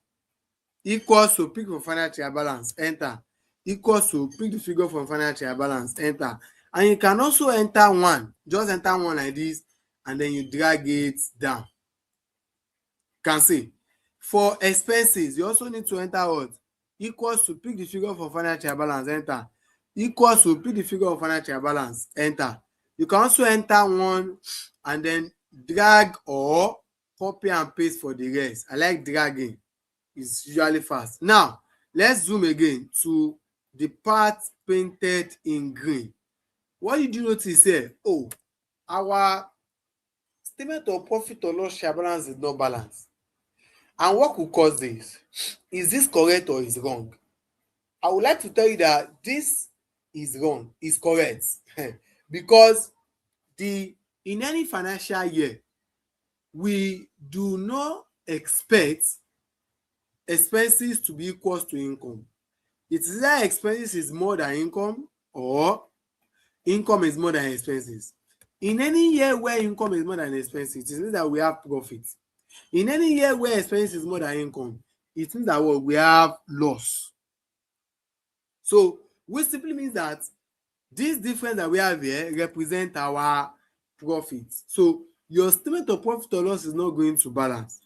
Equals to, pick from final trial balance. Enter. Equals to, pick the figure from final trial balance. Enter. And you can also enter one. Just enter one like this, and then you drag it down. You can see. For expenses, you also need to enter what? Equals to, pick the figure from final trial balance. Enter. Equals to, pick the figure of final trial balance. Enter. You can also enter one and then drag or copy and paste for the rest. I like dragging. It's usually fast. Now, let's zoom again to the part painted in green. What did you notice here? Oh, our statement of profit or loss share balance is not balanced. And what could cause this? Is this correct or is wrong? I would like to tell you that this is wrong, is correct. Because in any financial year, we do not expect expenses to be equal to income. It is either expenses is more than income, or income is more than expenses. In any year where income is more than expenses, it means that we have profit. In any year where expenses is more than income, it means that we have loss. So which simply means that this difference that we have here represent our profit. So your statement of profit or loss is not going to balance.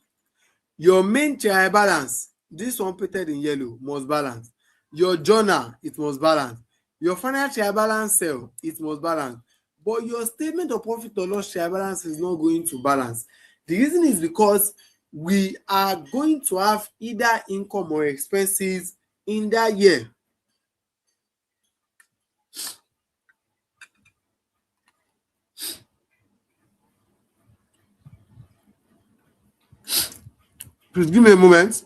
Your main trial balance, this one painted in yellow, must balance. Your journal, it must balance. Your final trial balance cell, it must balance. But your statement of profit or loss trial balance is not going to balance. The reason is because we are going to have either income or expenses in that year. Please give me a moment.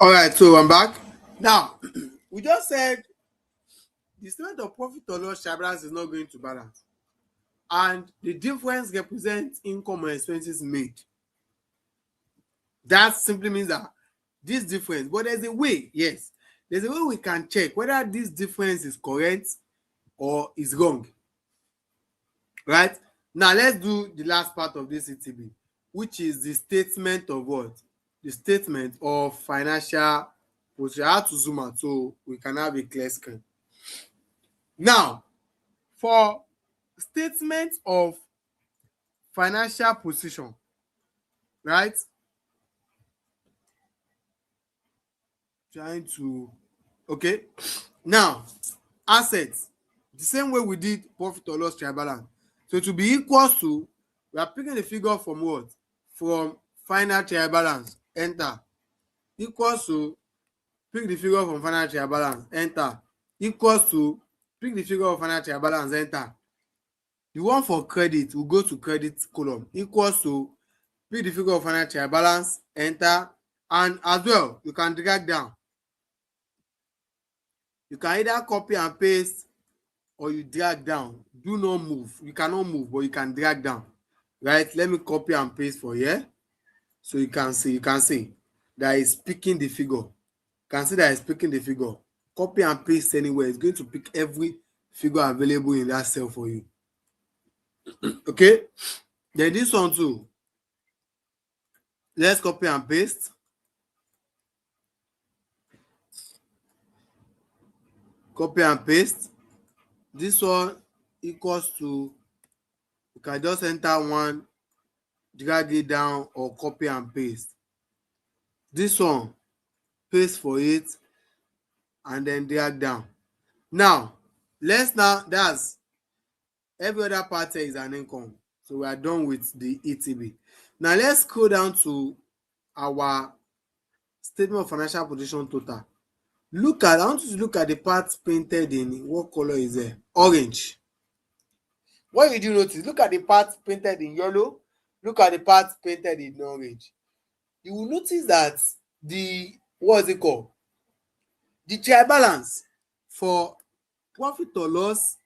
All right, so I'm back. Now, we just said the statement of profit or loss share balance is not going to balance, and the difference represents income or expenses made. That simply means that this difference, but there's a way, yes, there's a way we can check whether this difference is correct or is wrong. Right? Now, let's do the last part of this ETB, which is the statement of what? The statement of financial position. I have to zoom out so we can have a clear screen. Now, for statement of financial position, right? Trying to, okay. Now, assets, the same way we did profit or loss trial balance. So to be equal to, we are picking the figure from what? From final trial balance, enter, equals to pick the figure from final trial balance, enter, equals to pick the figure of final trial balance, enter. The one for credit will go to credit column, equals to pick the figure of final trial balance, enter, and as well you can drag down. You can either copy and paste or you drag down. Do not move. You cannot move, but you can drag down. Right? Let me copy and paste for here. So you can see that is picking the figure. You can see that it's picking the figure. Copy and paste anywhere. It's going to pick every figure available in that cell for you. Okay? Then this one too. Let's copy and paste. Copy and paste. This one equals to, you can just enter one, drag it down, or copy and paste. This one, paste for it, and then drag down. Now, that's every other part here is an income. So we are done with the ETB. Now let's scroll down to our statement of financial position total. I want you to look at the part painted in, what color is there? Orange. What did you notice? Look at the part painted in yellow. Look at the part painted in orange. You will notice that the, what is it called? The trial balance for profit or loss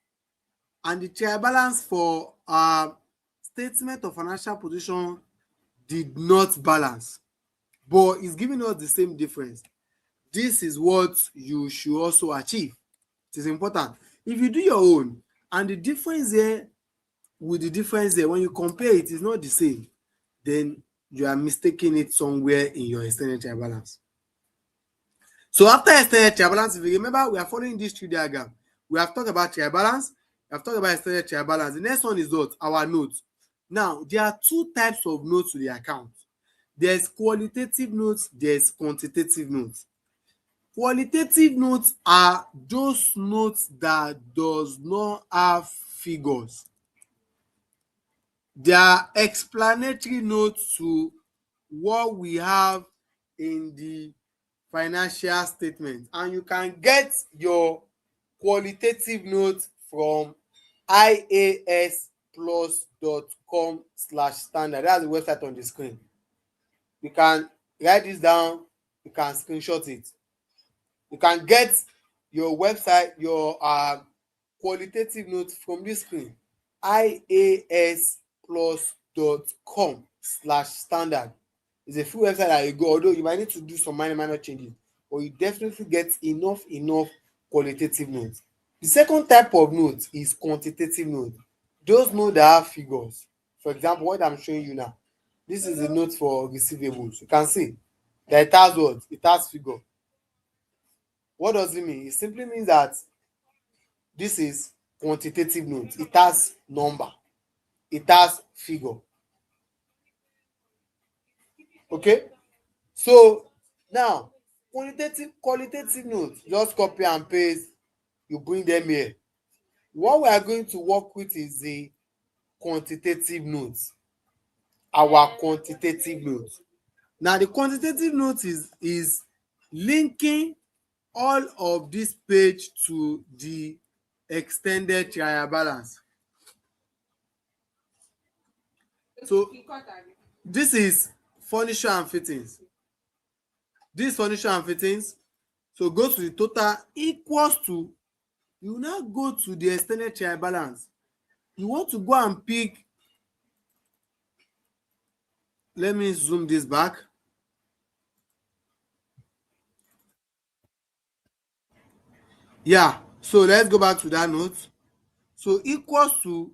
and the trial balance for statement of financial position did not balance, but it's giving us the same difference. This is what you should also achieve. It is important. If you do your own and the difference there with the difference there, when you compare it is not the same, then you are mistaking it somewhere in your extended trial balance. So after extended trial balance, if you remember, we are following this tree diagram. We have talked about trial balance. We have talked about extended trial balance. The next one is what? Our notes. Now, there are two types of notes to the account. There's qualitative notes, there's quantitative notes. Qualitative notes are those notes that does not have figures. They are explanatory notes to what we have in the financial statement, and you can get your qualitative notes from iasplus.com/standard. That's the website on the screen. You can write this down, you can screenshot it. You can get your website, your qualitative notes from this screen, iasplus.com/standard. It's a free website that you go, although you might need to do some minor changes, but you definitely get enough qualitative notes. The second type of note is quantitative note. Those notes that have figures. For example, what I'm showing you now, this is a note for receivables. You can see that it has what? It has figure. What does it mean? It simply means that this is quantitative note. It has number. It has figure. Okay? So now, qualitative notes, just copy and paste, you bring them here. What we are going to work with is the quantitative notes. Our quantitative notes. Now, the quantitative note is linking all of this page to the extended trial balance. So this is furniture and fittings. This furniture and fittings, so go to the total equals to, you now go to the extended trial balance. You want to go and pick, let me zoom this back. Yeah, so let's go back to that note. So equals to,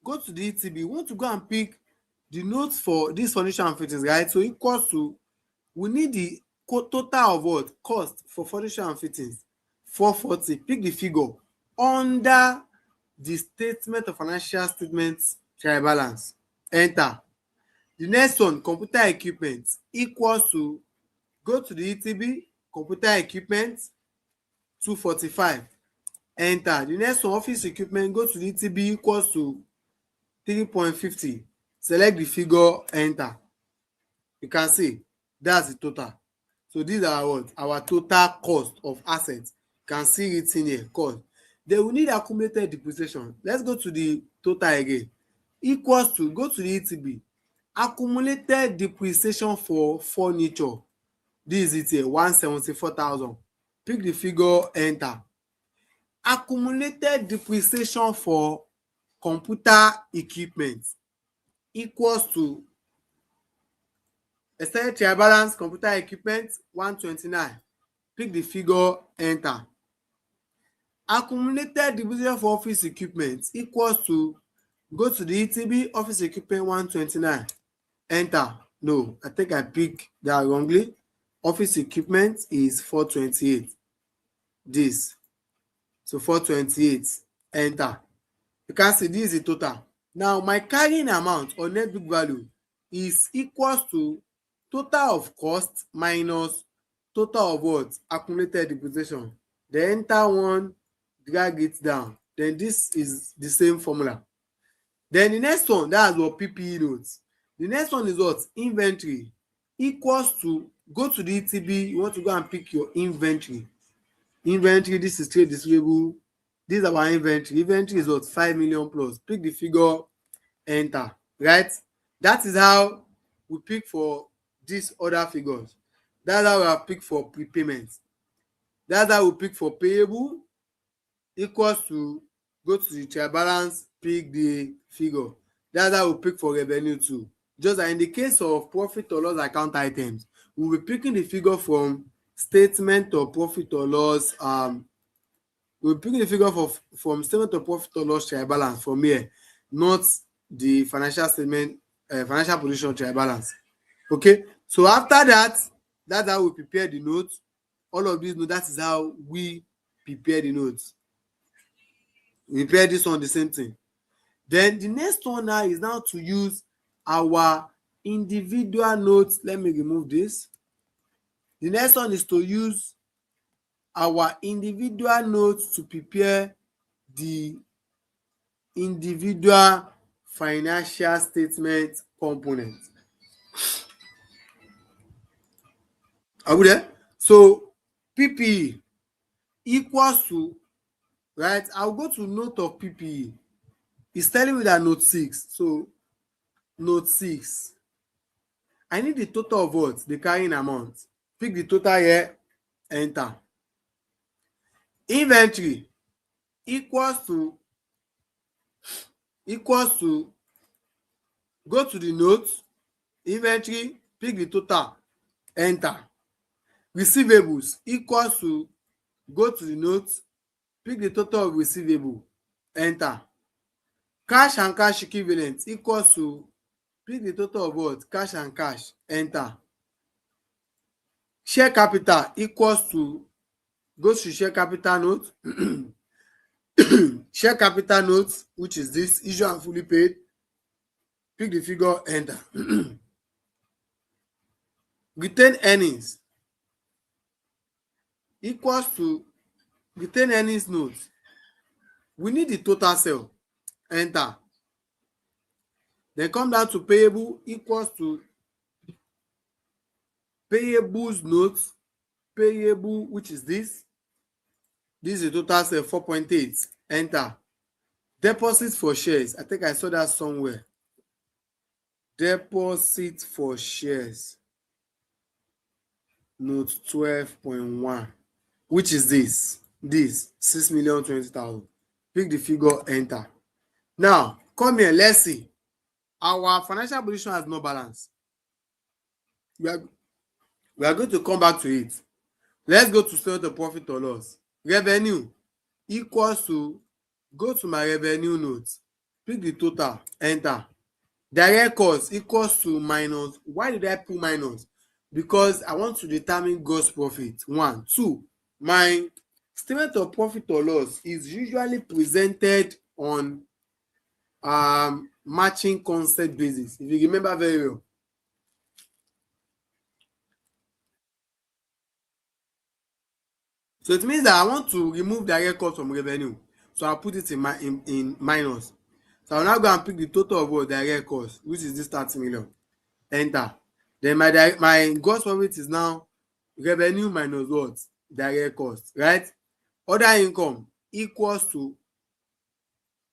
go to the ETB. You want to go and pick the notes for this furniture and fittings, right? So equals to, we need the total of what? Cost for furniture and fittings, 440. Pick the figure under the statement of financial statements trial balance. Enter. The next one, computer equipment, equals to, go to the ETB, computer equipment, 245. Enter. The next one, office equipment, go to the ETB, equals to 3.50. Select the figure, enter. You can see that's the total. So these are what? Our total cost of assets. You can see it in here, cost. Then we need accumulated depreciation. Let's go to the total again. Equals to, go to the ETB. Accumulated depreciation for furniture. This is it here, 174,000. Pick the figure, enter. Accumulated depreciation for computer equipment equals to extended trial balance computer equipment 129. Pick the figure, enter. Accumulated depreciation for office equipment equals to, go to the ETB, office equipment 129. Enter. No, I think I picked that wrongly. Office equipment is 428. This. So 428. Enter. You can see this is the total. Now my carrying amount or net book value is equals to total of cost minus total of what? Accumulated depreciation. Then enter one, drag it down. Then this is the same formula. Then the next one, that's what PPE notes. The next one is what? Inventory equals to, go to the ETB, you want to go and pick your inventory. Inventory, this is trade receivable. This is our inventory. Inventory is what? 5 million plus. Pick the figure, enter. Right? That is how we pick for these other figures. That's how we have picked for prepayments. That's how we pick for payable equals to, go to the trial balance, pick the figure. That's how we pick for revenue too. Just like in the case of profit or loss account items, we'll be picking the figure from statement of profit or loss. We'll pick the figure from statement of profit or loss trial balance from here, not the financial statement, financial position trial balance. Okay, so after that, that's how we prepare the notes. All of these notes, that is how we prepare the notes. We prepare this one, the same thing. Then the next one now is now to use our individual notes. Let me remove this. The next one is to use our individual notes to prepare the individual financial statement component. Are we there? So PPE equals to, right? I'll go to note of PPE. It's telling me that note 6. So note 6. I need the total of what? The carrying amount. Pick the total here, enter. Inventory equals to, go to the note, inventory, pick the total, enter. Receivables equals to, go to the note, pick the total of receivable, enter. Cash and cash equivalent equals to, pick the total of what? Cash and cash, enter. Share capital equals to, go to share capital note, share capital note, which is this, issue and fully paid, pick the figure, enter. Retained earnings equals to, retained earnings note. We need the total sale, enter. Then come down to payable equals to payables note, payable, which is this. This is the total sale, 4.8, enter. Deposits for shares, I think I saw that somewhere. Deposit for shares, note 12.1, which is this 6,020,000. Pick the figure, enter. Now come here, let's see. Our financial position has no balance. We are going to come back to it. Let's go to statement of profit or loss. Revenue equals to, go to my revenue note, pick the total, enter. Direct cost equals to minus. Why did I put minus? Because I want to determine gross profit. 1. 2. My statement of profit or loss is usually presented on matching concept basis, if you remember very well. So it means that I want to remove direct cost from revenue, so I'll put it in minus. So I'll now go and pick the total of what? Direct cost, which is this 30 million. Enter. Then my gross profit is now revenue minus what? Direct cost, right? Other income equals to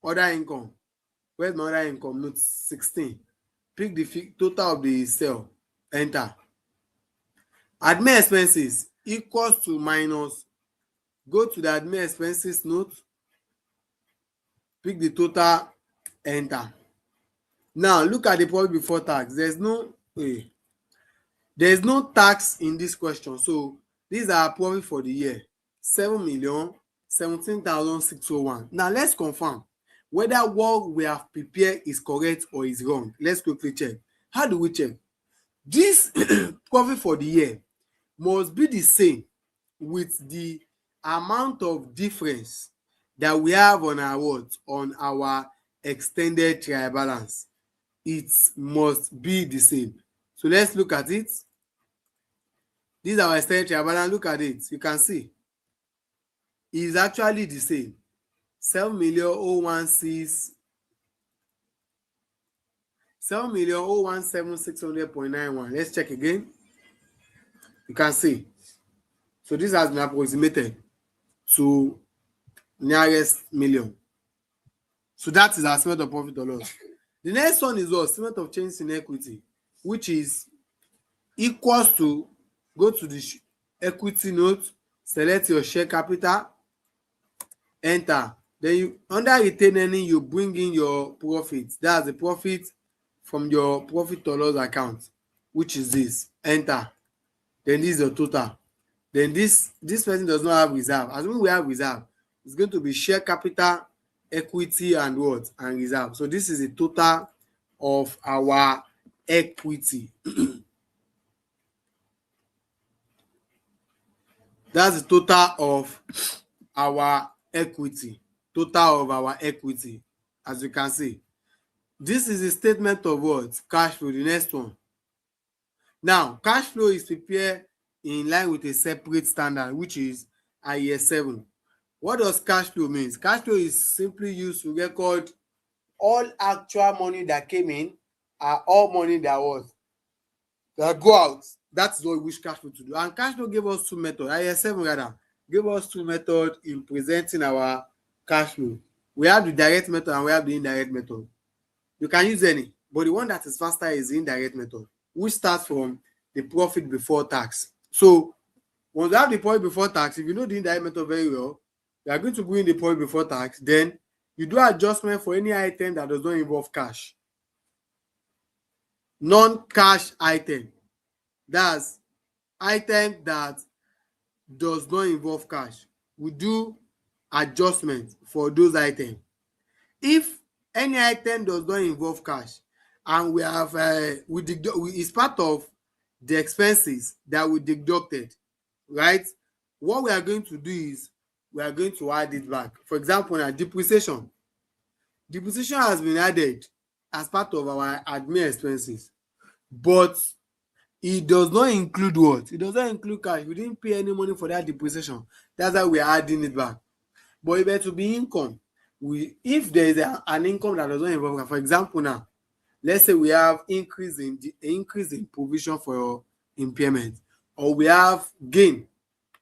other income. Where's my other income? Note 16. Pick the total of the cell. Enter. Admin expenses equals to minus. Go to the admin expenses note. Pick the total. Enter. Now look at the profit before tax. There's no tax in this question. So these are profit for the year. 7,017,601. Now let's confirm whether what we have prepared is correct or is wrong. Let's quickly check. How do we check? This profit for the year must be the same with the amount of difference that we have on our what? On our extended trial balance. It must be the same. So let's look at it. This is our extended trial balance. Look at it. You can see it is actually the same. 7,017,600.91. Let's check again. You can see. So this has been approximated to nearest million. So that is our estimate of profit or loss. The next one is what? Estimate of change in equity, which is equals to, go to the equity note, select your share capital, enter. Then you, under retain earning, you bring in your profit. That's the profit from your profit or loss account, which is this. Enter. Then this is your total. Then this person does not have reserve. Assuming we have reserve, it's going to be share capital, equity, and what? And reserve. So this is the total of our equity. That's the total of our equity. Total of our equity. As you can see. This is a statement of what? Cash flow. The next one. Now, cash flow is prepared in line with a separate standard, which is IAS 7. What does cash flow mean? Cash flow is simply used to record all actual money that came in and all money that go out. That's what we wish cash flow to do. And cash flow gave us two methods. IAS 7 rather gave us two methods in presenting our cash flow. We have the direct method and we have the indirect method. You can use any, but the one that is faster is the indirect method, which starts from the profit before tax. So once you have the profit before tax, if you know the indirect method very well, you are going to bring in the profit before tax. Then you do adjustment for any item that does not involve cash. Non-cash item. That's item that does not involve cash. We do adjustment for those items. If any item does not involve cash and we have it's part of the expenses that we deducted, right? What we are going to do is we are going to add it back. For example, now depreciation. Depreciation has been added as part of our admin expenses, but it does not include what? It does not include cash. We didn't pay any money for that depreciation. That's why we are adding it back. But if it to be income, if there is an income that does not involve cash, for example, now let's say we have increase in provision for impairment, or we have gain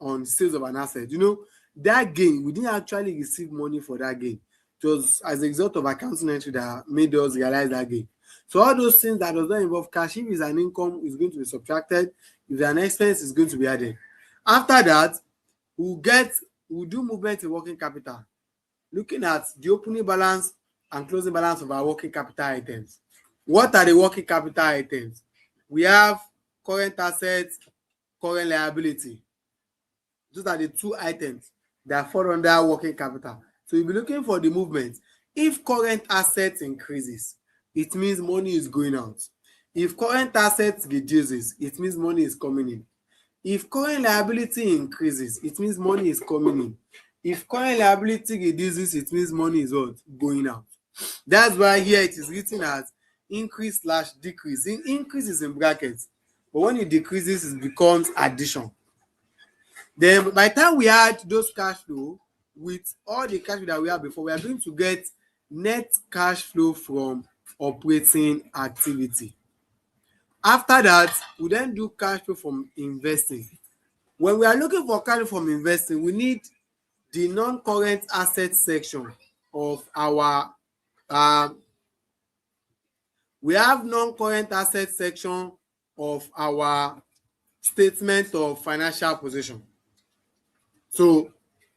on sales of an asset. You know, that gain, we didn't actually receive money for that gain. It was as a result of accounting entry that made us realize that gain. So all those things that does not involve cash, if it's an income, is going to be subtracted. If it's an expense, it's going to be added. After that, we'll do movement in working capital, looking at the opening balance and closing balance of our working capital items. What are the working capital items? We have current assets, current liability. Those are the two items that fall under working capital. So you'll be looking for the movement. If current assets increases, it means money is going out. If current assets reduces, it means money is coming in. If current liability increases, it means money is coming in. If current liability reduces, it means money is what? Going out. That's why here it is written as increase/decrease. Increase is in brackets, but when it decreases, it becomes addition. Then by the time we add those cash flow with all the cash flow that we have before, we are going to get net cash flow from operating activity. After that, we then do cash flow from investing. When we are looking for cash flow from investing, we need the non-current asset section of our we have non-current asset section of our statement of financial position. So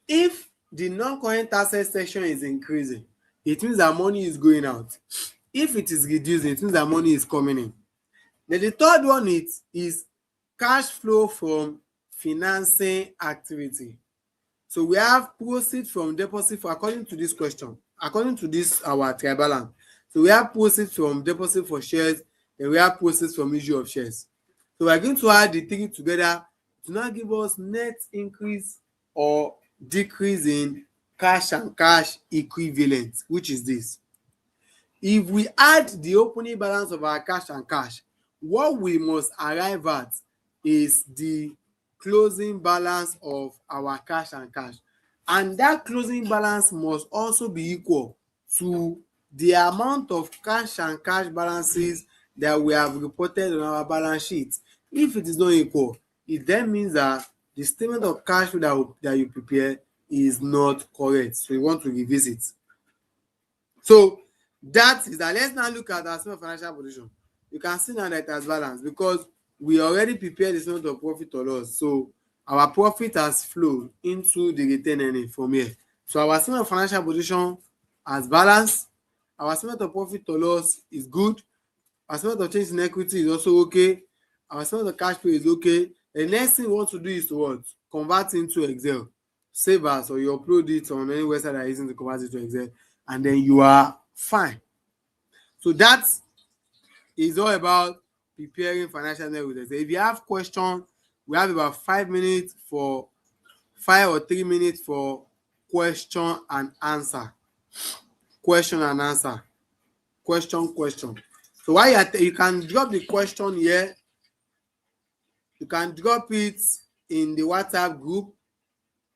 if the non-current asset section is increasing, it means that money is going out. If it is reducing, it means that money is coming in. Then the third one is cash flow from financing activity. So we have proceeds from deposit for, according to this question, according to this our trial balance. So we have proceeds from deposit for shares, then we have proceeds from issue of shares. So we are going to add the three together to now give us net increase or decrease in cash and cash equivalent, which is this. If we add the opening balance of our cash and cash, what we must arrive at is the closing balance of our cash and cash, and that closing balance must also be equal to the amount of cash and cash balances that we have reported on our balance sheet. If it is not equal, it then means that the statement of cash flow that you prepare is not correct, so you want to revisit. So that is that. Let's now look at our statement of financial position. You can see now that it has balance because we already prepared the statement of profit or loss. So our profit has flowed into the retained earnings from here. So our statement of financial position has balance. Our statement of profit or loss is good. Our statement of change in equity is also okay. Our statement of cash flow is okay. The next thing we want to do is to what? Convert into Excel. Save as, or you upload it on any website that is using to convert it to Excel, and then you are fine. So that is all about preparing financial net with Excel. If you have questions, we have about 5 minutes for 5 or 3 minutes for question and answer. Question and answer. Question. So while you can drop the question here, you can drop it in the WhatsApp group,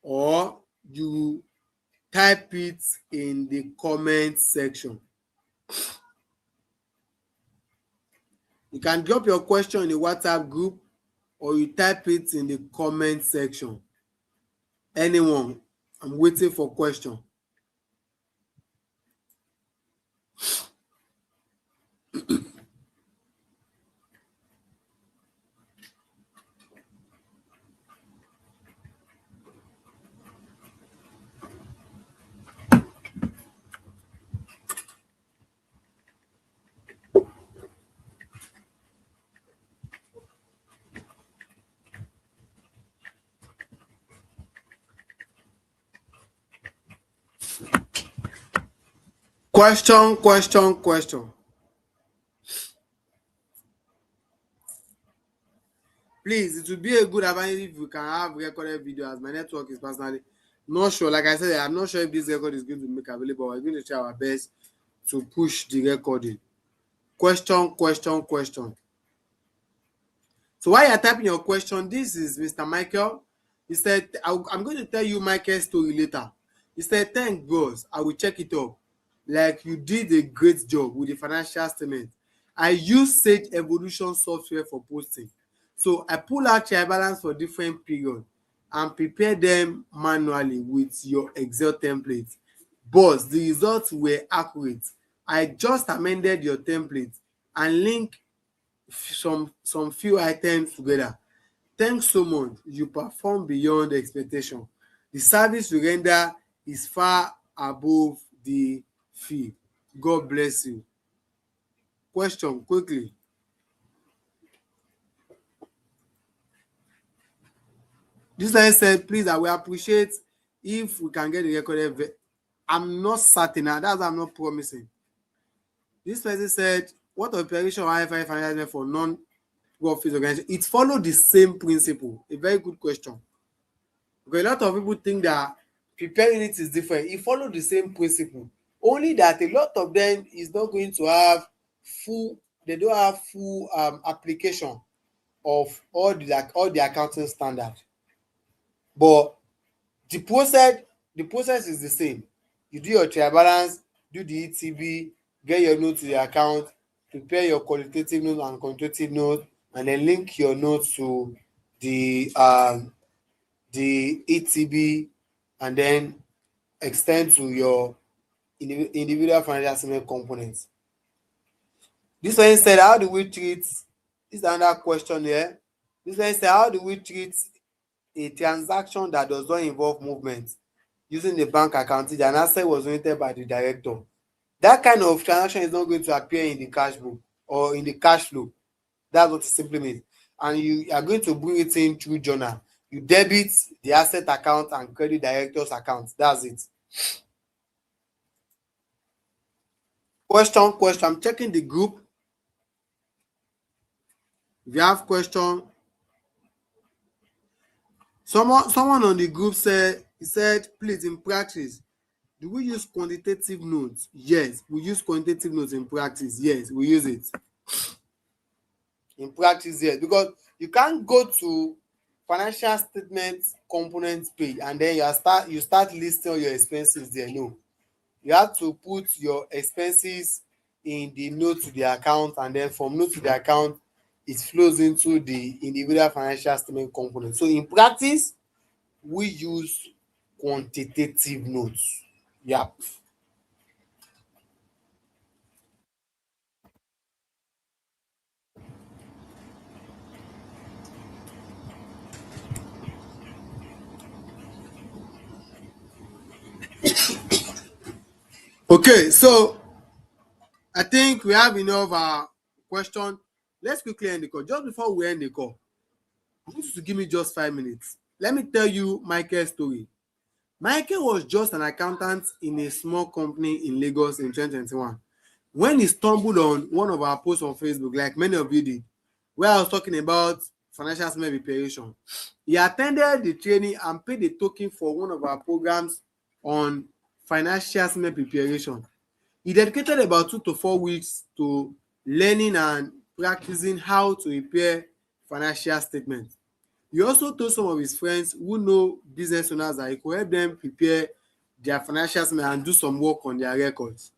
or you type it in the comment section. You can drop your question in the WhatsApp group, or you type it in the comment section. Anyone, I'm waiting for question. Question. Please, it would be a good advantage if we can have recorded video, as my network is personally not sure. Like I said, I'm not sure if this record is going to make available. We're going to try our best to push the recording. Question. So while you're typing your question, this is Mr. Michael. He said, I'm going to tell you Michael's story later. He said, thank God, I will check it up. Like, you did a great job with the financial statement. I use Sage Evolution software for posting. So I pull out your balance for different periods and prepare them manually with your Excel template. But the results were accurate. I just amended your template and linked some few items together. Thanks so much. You perform beyond expectation. The service you render is far above the fee. God bless you. Question quickly. This guy said, please, I will appreciate if we can get the recorded. I'm not certain. That's what I'm not promising. This person said, what operation Wi-Fi financial for non-profit organization? It follows the same principle. A very good question. Because a lot of people think that preparing it is different. It follows the same principle. Only that a lot of them is not going to have they don't have full application of all the accounting standard. But the process is the same. You do your trial balance, do the ETB, get your note to the account, prepare your qualitative note and quantitative note, and then link your notes to the ETB, and then extend to your individual financial statement components. This one said, how do we treat, this is another question here. This one said, how do we treat a transaction that does not involve movement using the bank account if an asset was donated by the director? That kind of transaction is not going to appear in the cash book or in the cash flow. That's what it simply means. And you are going to bring it in through journal. You debit the asset account and credit director's account. That's it. Question. I'm checking the group. If you have question, someone on the group said, please, in practice, do we use quantitative notes? Yes, we use quantitative notes in practice. Yes, we use it in practice. Yes, because you can't go to financial statement components page and then you start listing all your expenses there. No, you have to put your expenses in the note to the account, and then from note to the account it flows into the individual financial statement component. So in practice, we use quantitative notes. Yep. Okay, so I think we have enough question. Let's quickly end the call. Just before we end the call, I want you to give me just 5 minutes. Let me tell you Michael's story. Michael was just an accountant in a small company in Lagos in 2021 when he stumbled on one of our posts on Facebook, like many of you did, where I was talking about financial statement preparation. He attended the training and paid a token for one of our programs on financial statement preparation. He dedicated about 2 to 4 weeks to learning and practicing how to prepare financial statements. He also told some of his friends who know business owners that he could help them prepare their financial statement and do some work on their records.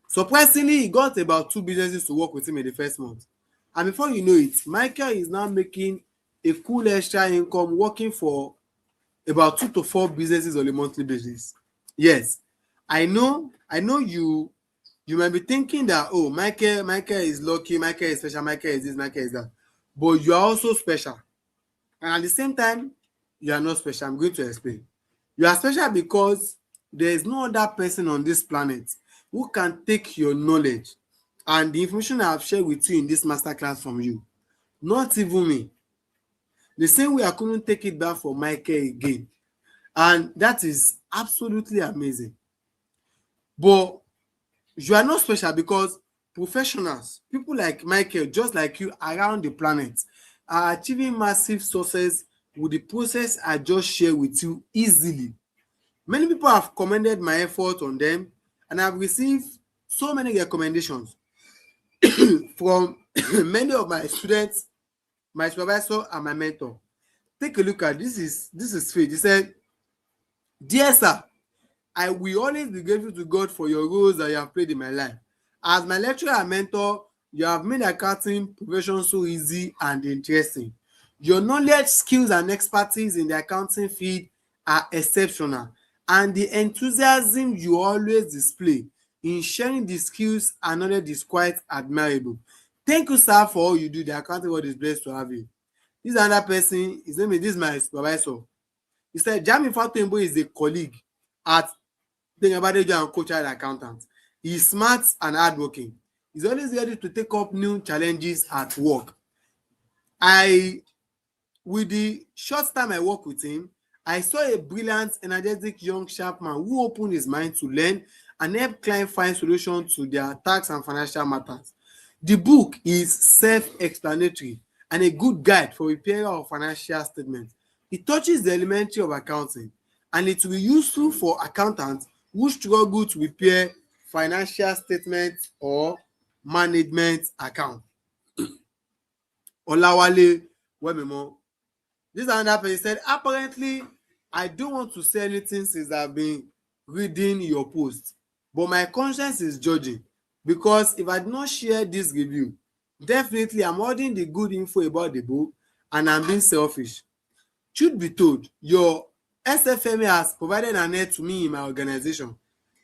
Surprisingly, he got about 2 businesses to work with him in the first month. And before you know it, Michael is now making a cool extra income working for about 2 to 4 businesses on a monthly basis. Yes, I know you might be thinking that, oh, Michael is lucky, Michael is special, Michael is this, Michael is that. But you are also special. And at the same time, you are not special. I'm going to explain. You are special because there is no other person on this planet who can take your knowledge and the information I have shared with you in this masterclass from you. Not even me. The same way I couldn't take it back for Michael again. And that is absolutely amazing. But you are not special because professionals, people like Michael, just like you around the planet, are achieving massive success with the process I just shared with you easily. Many people have commended my effort on them, and I've received so many recommendations from many of my students, my supervisor, and my mentor. Take a look at this. Is Faith. He said, "Dear sir, I will always be grateful to God for your roles that you have played in my life. As my lecturer and mentor, you have made accounting profession so easy and interesting. Your knowledge, skills, and expertise in the accounting field are exceptional, and the enthusiasm you always display in sharing the skills and knowledge is quite admirable. Thank you, sir, for all you do. The accounting world is blessed to have you." This is another person. His name is, this is my supervisor. He said, Jami Fatembo is a colleague at Dengabadejo and Co-Child Accountant. He is smart and hardworking. He's always ready to take up new challenges at work. With the short time I work with him, I saw a brilliant, energetic young sharp man who opened his mind to learn and help clients find solutions to their tax and financial matters. The book is self-explanatory and a good guide for preparer of financial statements. It touches the elementary of accounting, and it will be useful for accountants who struggle to prepare financial statements or management account. Olawale Wemimo. This another person said, apparently, I don't want to say anything since I've been reading your post, but my conscience is judging. because if I did not share this review, definitely I'm holding the good info about the book and I'm being selfish. Truth be told, your SFMA has provided an aid to me in my organization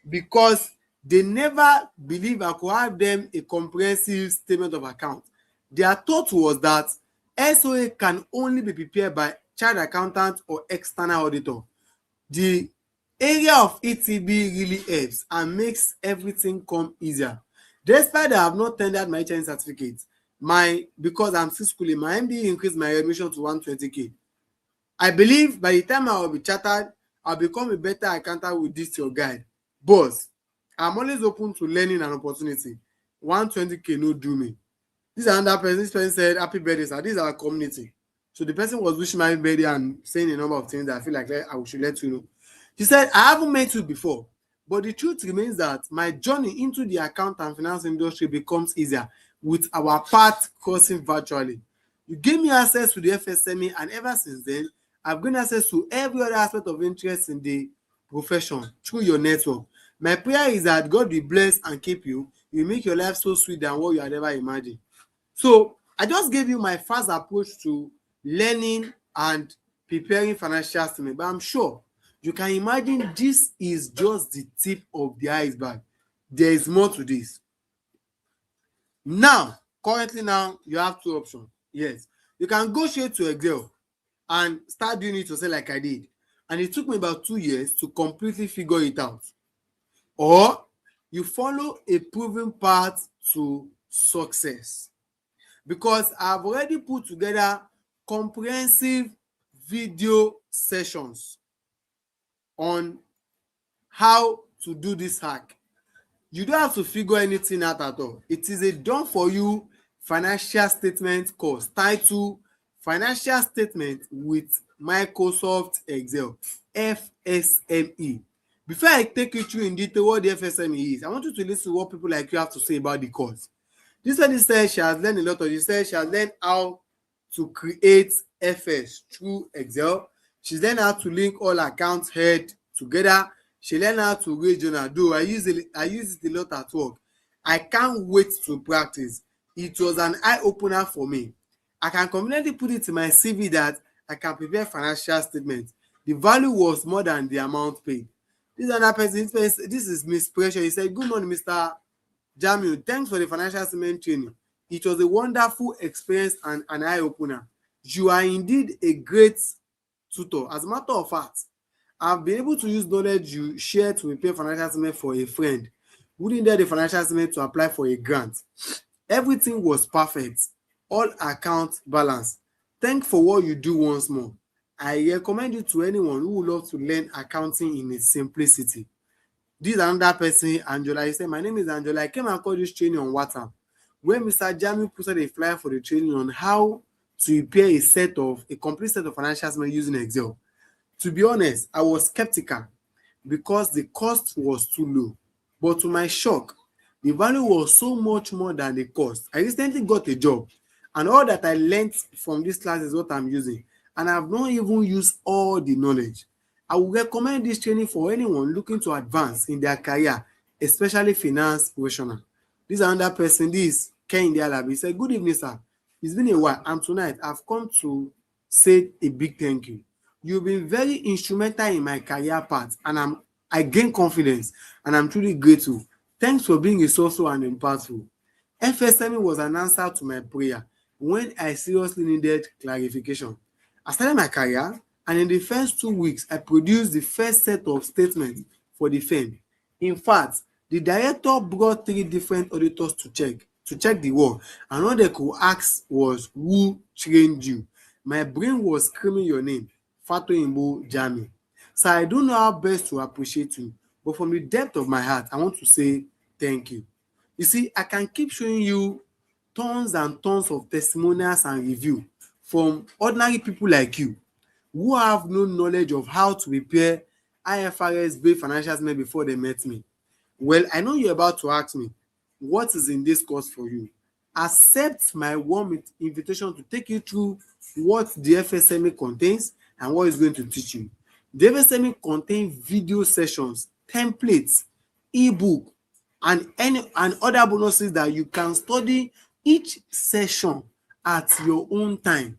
because they never believe I could have them a comprehensive statement of account. Their thought was that SOA can only be prepared by child accountant or external auditor. The area of ETB really helps and makes everything come easier. Despite I have not tendered my HN certificate, because I'm still schooling, my MBA increased my admission to 120k. I believe by the time I will be chartered, I'll become a better accountant with this your guide. Boss, I'm always open to learning and opportunity. 120k no do me. This is another person. This person said, happy birthday, sir. This is our community. So the person was wishing my birthday and saying a number of things that I feel like I should let you know. She said, I haven't met you before, but the truth remains that my journey into the account and finance industry becomes easier with our path crossing virtually. You gave me access to the FSME, and ever since then, I've gained access to every other aspect of interest in the profession through your network. My prayer is that God will bless and keep you. You make your life so sweet than what you had ever imagined. So I just gave you my first approach to learning and preparing financial statement, but I'm sure you can imagine this is just the tip of the iceberg. There is more to this. Currently now, you have two options. Yes, you can go straight to Excel and start doing it yourself like I did. And it took me about 2 years to completely figure it out. Or you follow a proven path to success. Because I've already put together comprehensive video sessions on how to do this hack. You don't have to figure anything out at all. It is a done for you financial statement course titled Financial Statement with Microsoft Excel, FSME. Before I take you through in detail what the FSME is, I want you to listen to what people like you have to say about the course. This lady said she has learned a lot of this. She said she has learned how to create FS through Excel. She's learned how to link all accounts head together. She learned how to read journal. Though I use it a lot at work. I can't wait to practice. It was an eye-opener for me. I can conveniently put it in my CV that I can prepare financial statements. The value was more than the amount paid. This is another person. This is Miss Pressure. He said, good morning, Mr. Jamiu, thanks for the financial statement training. It was a wonderful experience and an eye-opener. You are indeed a great tutor. As a matter of fact, I've been able to use knowledge you share to prepare financial statement for a friend who needed the financial statement to apply for a grant. Everything was perfect. All accounts balanced. Thanks for what you do once more. I recommend it to anyone who would love to learn accounting in its simplicity. This is another person, Angela. He said, my name is Angela. I came across this training on WhatsApp when Mr. Jamiu posted a flyer for the training on how to prepare a complete set of financial statements using Excel. To be honest, I was skeptical because the cost was too low. But to my shock, the value was so much more than the cost. I recently got a job, and all that I learned from this class is what I'm using. And I've not even used all the knowledge. I would recommend this training for anyone looking to advance in their career, especially finance professional. This is another person, this Ken Dialabi. He said, good evening, sir. It's been a while, and tonight I've come to say a big thank you. You've been very instrumental in my career path, and I gain confidence, and I'm truly grateful. Thanks for being resourceful and impactful. FSME was an answer to my prayer when I seriously needed clarification. I started my career, and in the first 2 weeks, I produced the first set of statements for the firm. In fact, the director brought 3 different auditors to check the work, and all they could ask was, who trained you? My brain was screaming your name, Fatoyinbo Jami. So I don't know how best to appreciate you, but from the depth of my heart, I want to say thank you. You see, I can keep showing you tons and tons of testimonials and review from ordinary people like you who have no knowledge of how to prepare IFRS-based financial statement before they met me. Well, I know you're about to ask me, what is in this course for you? Accept my warm invitation to take you through what the FSME contains and what it's going to teach you. The FSME contains video sessions, templates, ebook, and other bonuses that you can study each session at your own time.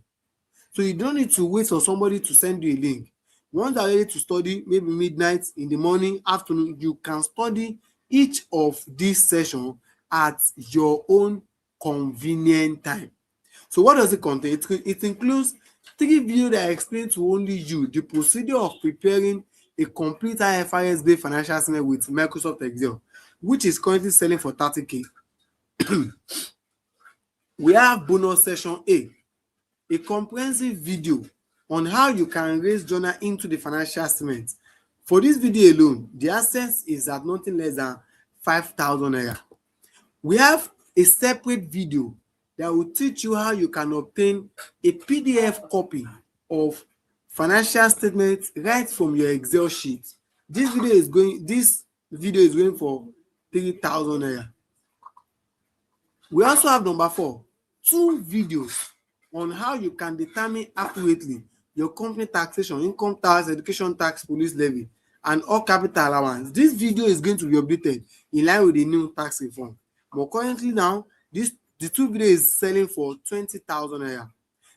So you don't need to wait for somebody to send you a link. Once you are ready to study, maybe midnight, in the morning, afternoon, you can study each of these sessions at your own convenient time. So what does it contain? It includes 3 videos that explain to only you the procedure of preparing a complete IFRS-based financial statement with Microsoft Excel, which is currently selling for 30K. We have bonus session a comprehensive video on how you can raise journal into the financial statement. For this video alone, the access is at nothing less than 5,000 naira. We have a separate video that will teach you how you can obtain a PDF copy of financial statements right from your Excel sheet. This video is going for 3,000 naira. We also have number 4, 2 videos on how you can determine accurately your company taxation, income tax, education tax, police levy, and all capital allowance. This video is going to be updated in line with the new tax reform. But currently now, the 2 videos is selling for 20,000 naira.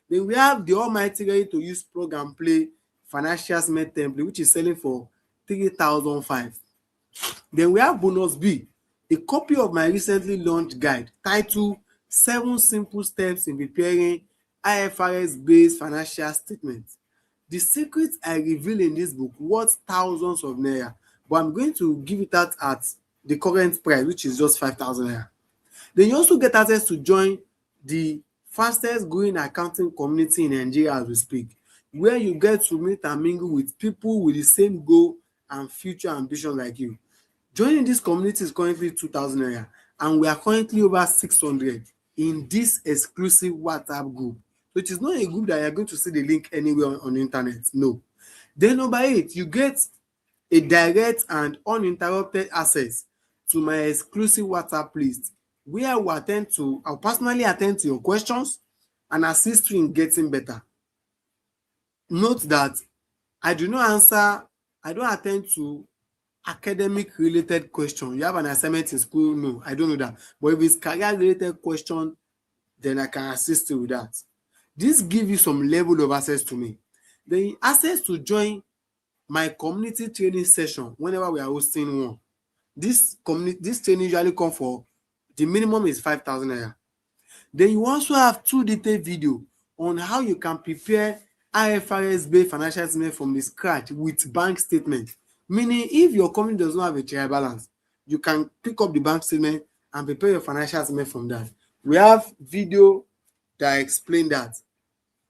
Then we have the almighty ready to use plug and play financial statement template, which is selling for 3,500. Then we have bonus B, a copy of my recently launched guide titled 7 Simple Steps in Preparing IFRS-based financial statements. The secrets I reveal in this book worth thousands of naira, but I'm going to give it out at the current price, which is just 5,000 naira. Then you also get access to join the fastest growing accounting community in Nigeria as we speak, where you get to meet and mingle with people with the same goal and future ambition like you. Joining this community is currently 2,000 naira, and we are currently over 600 in this exclusive WhatsApp group. So it is not a group that you are going to see the link anywhere on the internet. No. Then number 8, you get a direct and uninterrupted access to my exclusive WhatsApp list, where I'll personally attend to your questions and assist you in getting better. Note that I don't attend to academic related question. You have an assignment in school? No, I don't know that. But if it's career related question, then I can assist you with that. This gives you some level of access to me. Then access to join my community training session whenever we are hosting one. This training usually come for, the minimum is 5,000 naira. Then you also have 2 detailed videos on how you can prepare IFRS-based financial statement from the scratch with bank statement. Meaning, if your company does not have a trial balance, you can pick up the bank statement and prepare your financial statement from that. We have video that explain that.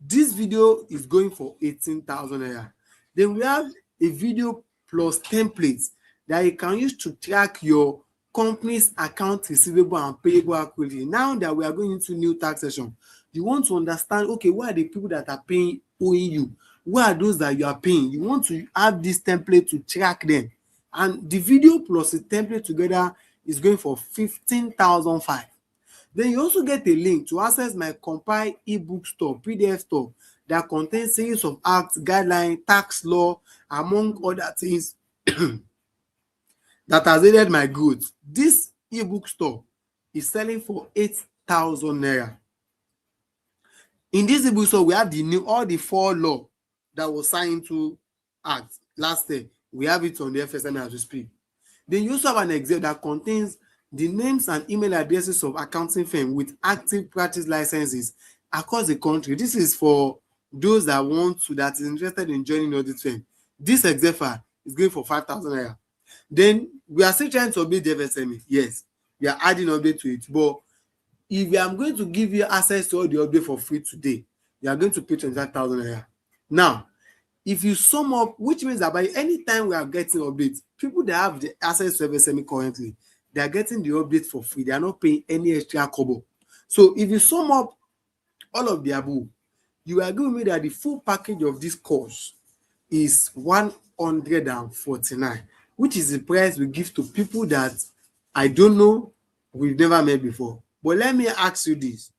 This video is going for 18,000 naira. Then we have a video plus templates that you can use to track your company's account receivable and payable accurately. Now that we are going into new taxation, you want to understand, okay, who are the people that are owing you? Who are those that you are paying? You want to have this template to track them. And the video plus the template together is going for 15,500. Then you also get a link to access my compiled ebook store, PDF store, that contains series of acts, guidelines, tax law, among other things that has aided my growth. This ebook store is selling for 8,000 naira. In this ebook store, we have all the 4 law that was signed into act last year. We have it on the FSM as we speak. Then you also have an Excel that contains the names and email addresses of accounting firms with active practice licenses across the country. This is for those that is interested in joining audit firm. This Excel file is going for 5,000 naira. Then we are still trying to update the FSME. Yes, we are adding update to it. But if I am going to give you access to all the update for free today, you are going to pay 25,000 naira. Now, if you sum up, which means that by any time we are getting updates, people that have the access to FSME currently, they are getting the update for free. They are not paying any extra kobo. So if you sum up all of the above, you agree with me that the full package of this course is 149, which is the price we give to people that I don't know, we've never met before. But let me ask you this,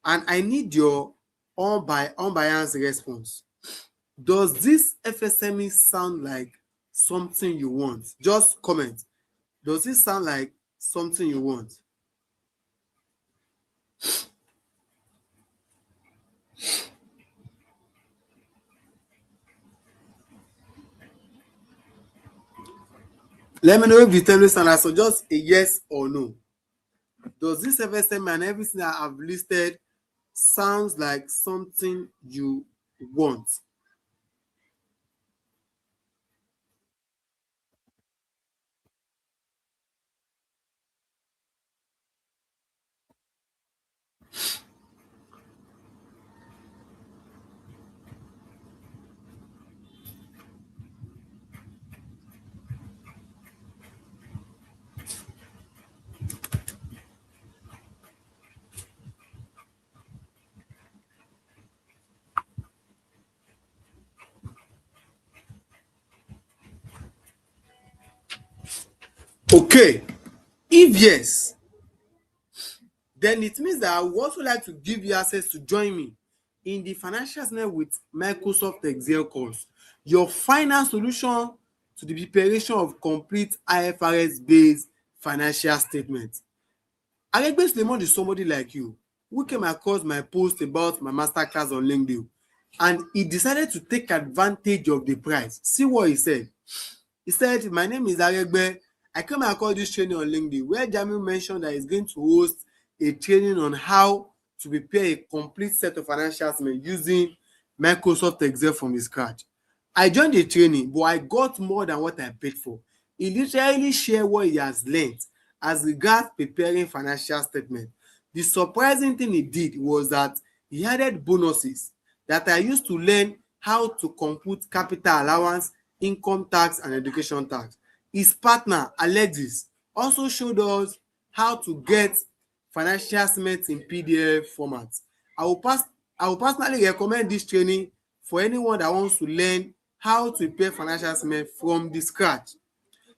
and I need your unbiased response. Does this FSME sound like something you want? Just comment. Does it sound like something you want. Let me know if the term standard, so just a yes or no. Does this FSM and everything that I've listed sounds like something you want? Okay, if yes, then it means that I would also like to give you access to join me in the Financial Net with Microsoft Excel course, your final solution to the preparation of complete IFRS-based financial statements. Aregbe Suleiman is somebody like you who came across my post about my masterclass on LinkedIn, and he decided to take advantage of the price. See what he said. He said, my name is Aregbe. I came across this training on LinkedIn where Jamil mentioned that he's going to host a training on how to prepare a complete set of financial statements using Microsoft Excel from scratch. I joined the training, but I got more than what I paid for. He literally shared what he has learned as regards preparing financial statements. The surprising thing he did was that he added bonuses that I used to learn how to compute capital allowance, income tax, and education tax. His partner, Alexis, also showed us how to get financial statements in PDF format. I will personally recommend this training for anyone that wants to learn how to prepare financial statements from the scratch.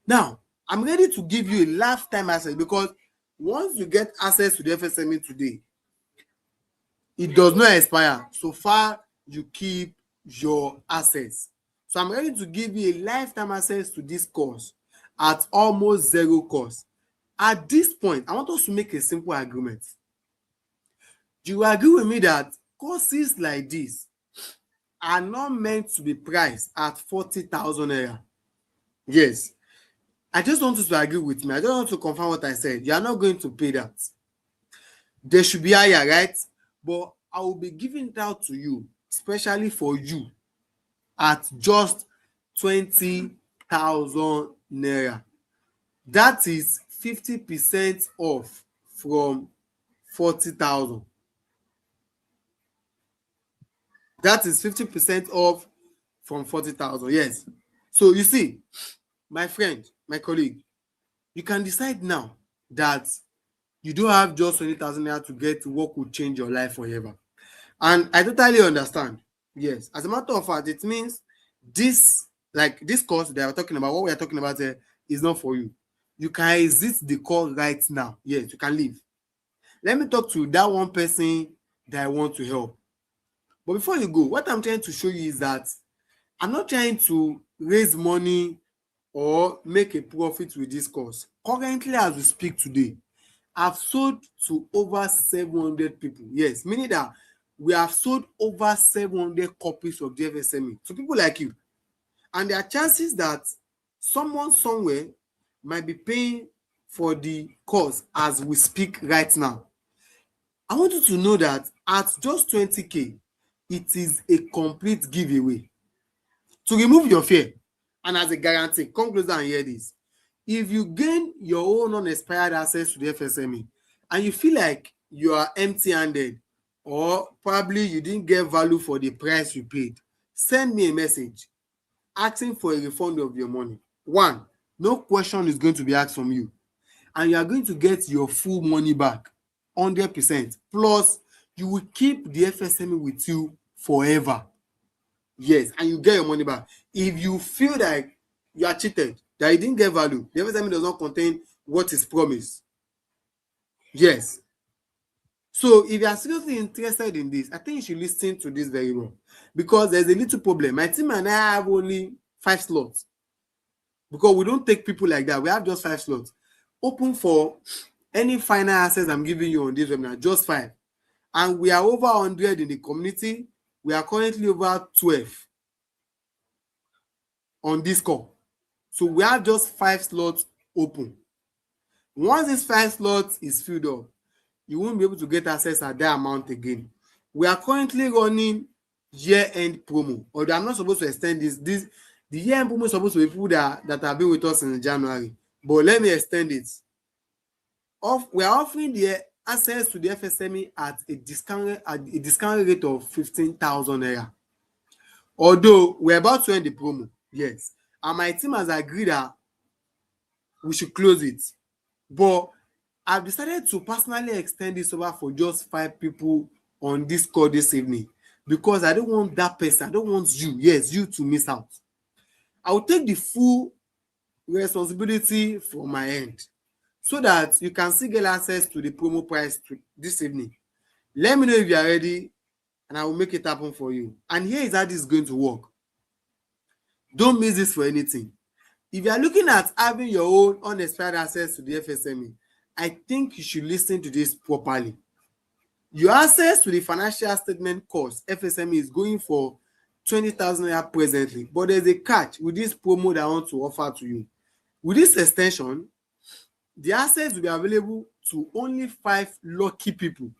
Now, I'm ready to give you a lifetime access because once you get access to the FSME today, it does not expire so far you keep your access. So I'm ready to give you a lifetime access to this course at almost zero cost. At this point, I want us to make a simple agreement. Do you agree with me that courses like this are not meant to be priced at 40,000 naira? Yes. I just want you to agree with me. I just want to confirm what I said. You are not going to pay that. They should be higher, right? But I will be giving it out to you, especially for you, at just 20,000 naira. That is 50% off from 40,000. That is 50% off from 40,000. Yes. So you see, my friend, my colleague, you can decide now that you don't have just 20,000 naira to get what could change your life forever. And I totally understand. Yes. As a matter of fact, it means this course that we're talking about, what we are talking about here, is not for you. You can exit the call right now. Yes, you can leave. Let me talk to that one person that I want to help. But before you go, what I'm trying to show you is that I'm not trying to raise money or make a profit with this course. Currently, as we speak today, I've sold to over 700 people. Yes, meaning that we have sold over 700 copies of the FSME to people like you. And there are chances that someone somewhere might be paying for the course as we speak right now. I want you to know that at just 20K, it is a complete giveaway. To remove your fear, and as a guarantee, come closer and hear this. If you gain your own unexpired access to the FSME and you feel like you are empty-handed or probably you didn't get value for the price you paid, send me a message asking for a refund of your money. One, no question is going to be asked from you, and you are going to get your full money back 100%. Plus, you will keep the FSME with you forever. Yes, and you get your money back. If you feel like you are cheated, that you didn't get value, the FSME does not contain what is promised. Yes. So if you are seriously interested in this, I think you should listen to this very well, because there's a little problem. My team and I have only 5 slots because we don't take people like that. We have just 5 slots. open for any final access I'm giving you on this webinar, just 5. And we are over 100 in the community. We are currently over 12 on this call. So we have just 5 slots open. Once this 5 slots is filled up, you won't be able to get access at that amount again. We are currently running year-end promo, although I'm not supposed to extend this. The year-end promo is supposed to be people that have been with us in January, but let me extend it. We are offering the access to the FSME at a discount rate of 15,000 naira. Although we're about to end the promo, yes, and my team has agreed that we should close it, but I've decided to personally extend this over for just 5 people on this call this evening, because I don't want that person, I don't want you to miss out. I will take the full responsibility from my end so that you can still get access to the promo price this evening. Let me know if you are ready and I will make it happen for you. And here is how this is going to work. Don't miss this for anything. If you are looking at having your own unexpired access to the FSME, I think you should listen to this properly. Your access to the financial statement course FSME is going for 20,000 naira presently, but there's a catch with this promo that I want to offer to you. With this extension, the access will be available to only 5 lucky people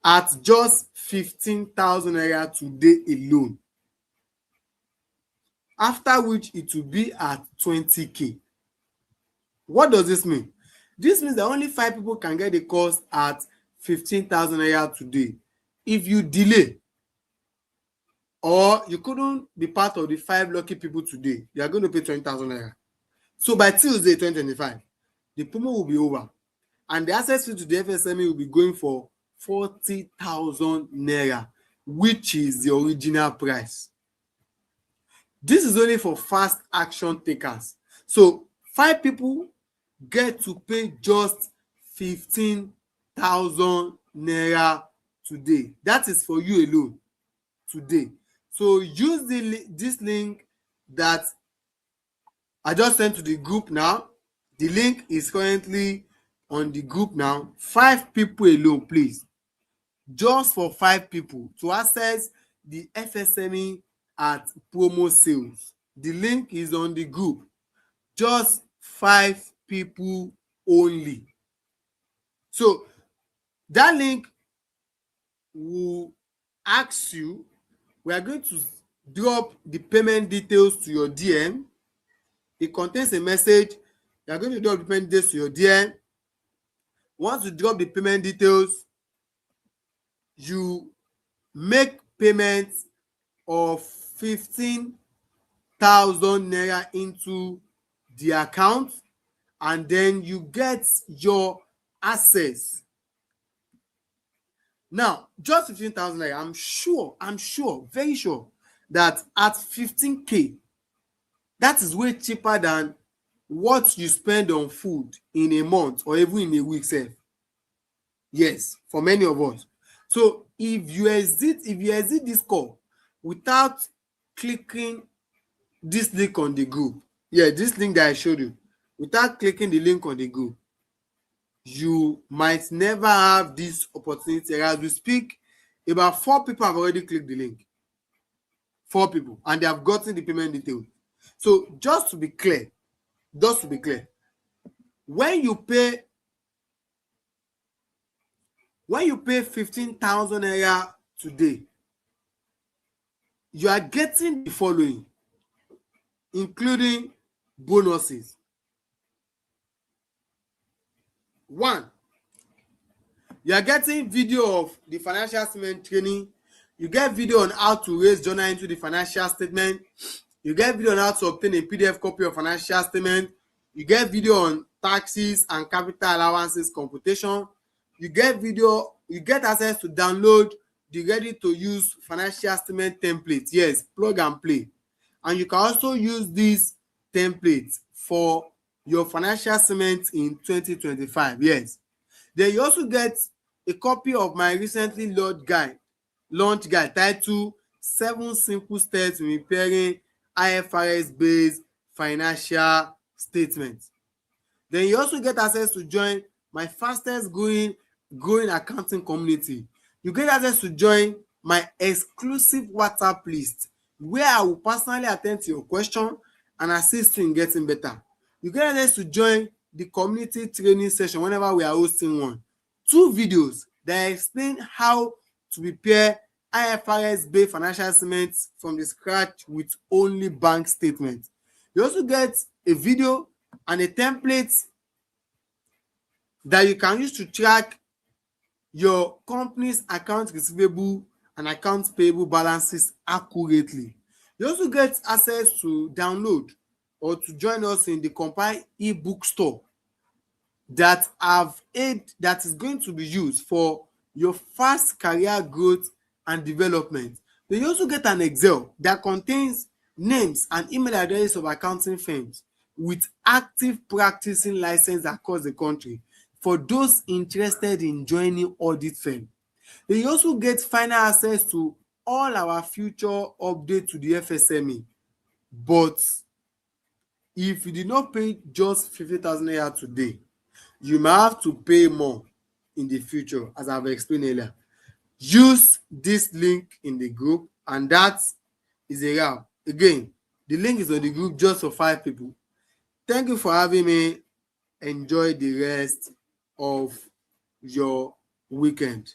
at just 15,000 naira today alone, after which it will be at 20k. What does this mean? This means that only 5 people can get the course at 15,000 naira today. If you delay or you couldn't be part of the 5 lucky people today, you are going to pay 20,000 naira. So by Tuesday 2025, the promo will be over and the access fee to the FSME will be going for 40,000 naira, which is the original price. This is only for fast action takers. So 5 people get to pay just 15,000 naira today. That is for you alone today. So use this link that I just sent to the group now. The link is currently on the group now. 5 people alone, please. Just for 5 people to access the FSME at promo sales. The link is on the group. Just 5 people only. So that link will ask you, we are going to drop the payment details to your DM. It contains a message. You are going to drop the payment details to your DM. Once you drop the payment details, you make payments of 15,000 naira into the account, and then you get your access. Now, just 15,000 naira, I'm sure, very sure that at 15k, that is way cheaper than what you spend on food in a month or even in a week sef. Yes, for many of us. So if you exit this call without clicking this link on the group, this link that I showed you, without clicking the link on the group, you might never have this opportunity. As we speak, about 4 people have already clicked the link. 4 people, and they have gotten the payment details. So just to be clear, when you pay 15,000 naira today, you are getting the following, including bonuses. 1, you are getting video of the financial statement training. You get video on how to raise journal into the financial statement. You get video on how to obtain a PDF copy of financial statement. You get video on taxes and capital allowances computation. You get access to download the ready-to-use financial statement template. Yes, plug and play. And you can also use these templates for your financial statement in 2025. Yes. Then you also get a copy of my recently launch guide titled 7 Simple Steps in Preparing IFRS-based Financial Statements. Then you also get access to join my fastest growing accounting community. You get access to join my exclusive WhatsApp list where I will personally attend to your question and assist you in getting better. You get access to join the community training session whenever we are hosting one. 2 videos that explain how to prepare IFRS-based financial statements from the scratch with only bank statements. You also get a video and a template that you can use to track your company's account receivable and account payable balances accurately. You also get access to download or to join us in the Compile ebook store that is going to be used for your fast career growth and development. Then you also get an Excel that contains names and email addresses of accounting firms with active practicing license across the country for those interested in joining audit firm. Then you also get final access to all our future updates to the FSME. But if you did not pay just 50,000 naira today, you might have to pay more in the future, as I've explained earlier. Use this link in the group, and that is a wrap. Again, the link is on the group just for 5 people. Thank you for having me. Enjoy the rest of your weekend.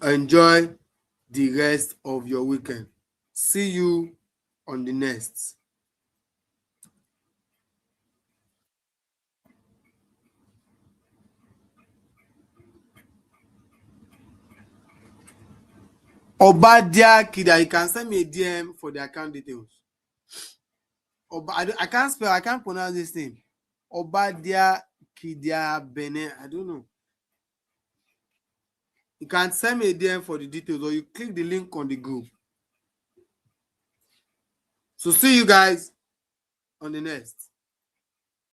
Enjoy the rest of your weekend. See you on the next. Obadia Kida, you can send me a DM for the account details. I can't spell, I can't pronounce this name. Obadia Kidia Bene, I don't know. You can send me a DM for the details, or you click the link on the group. So see you guys on the next.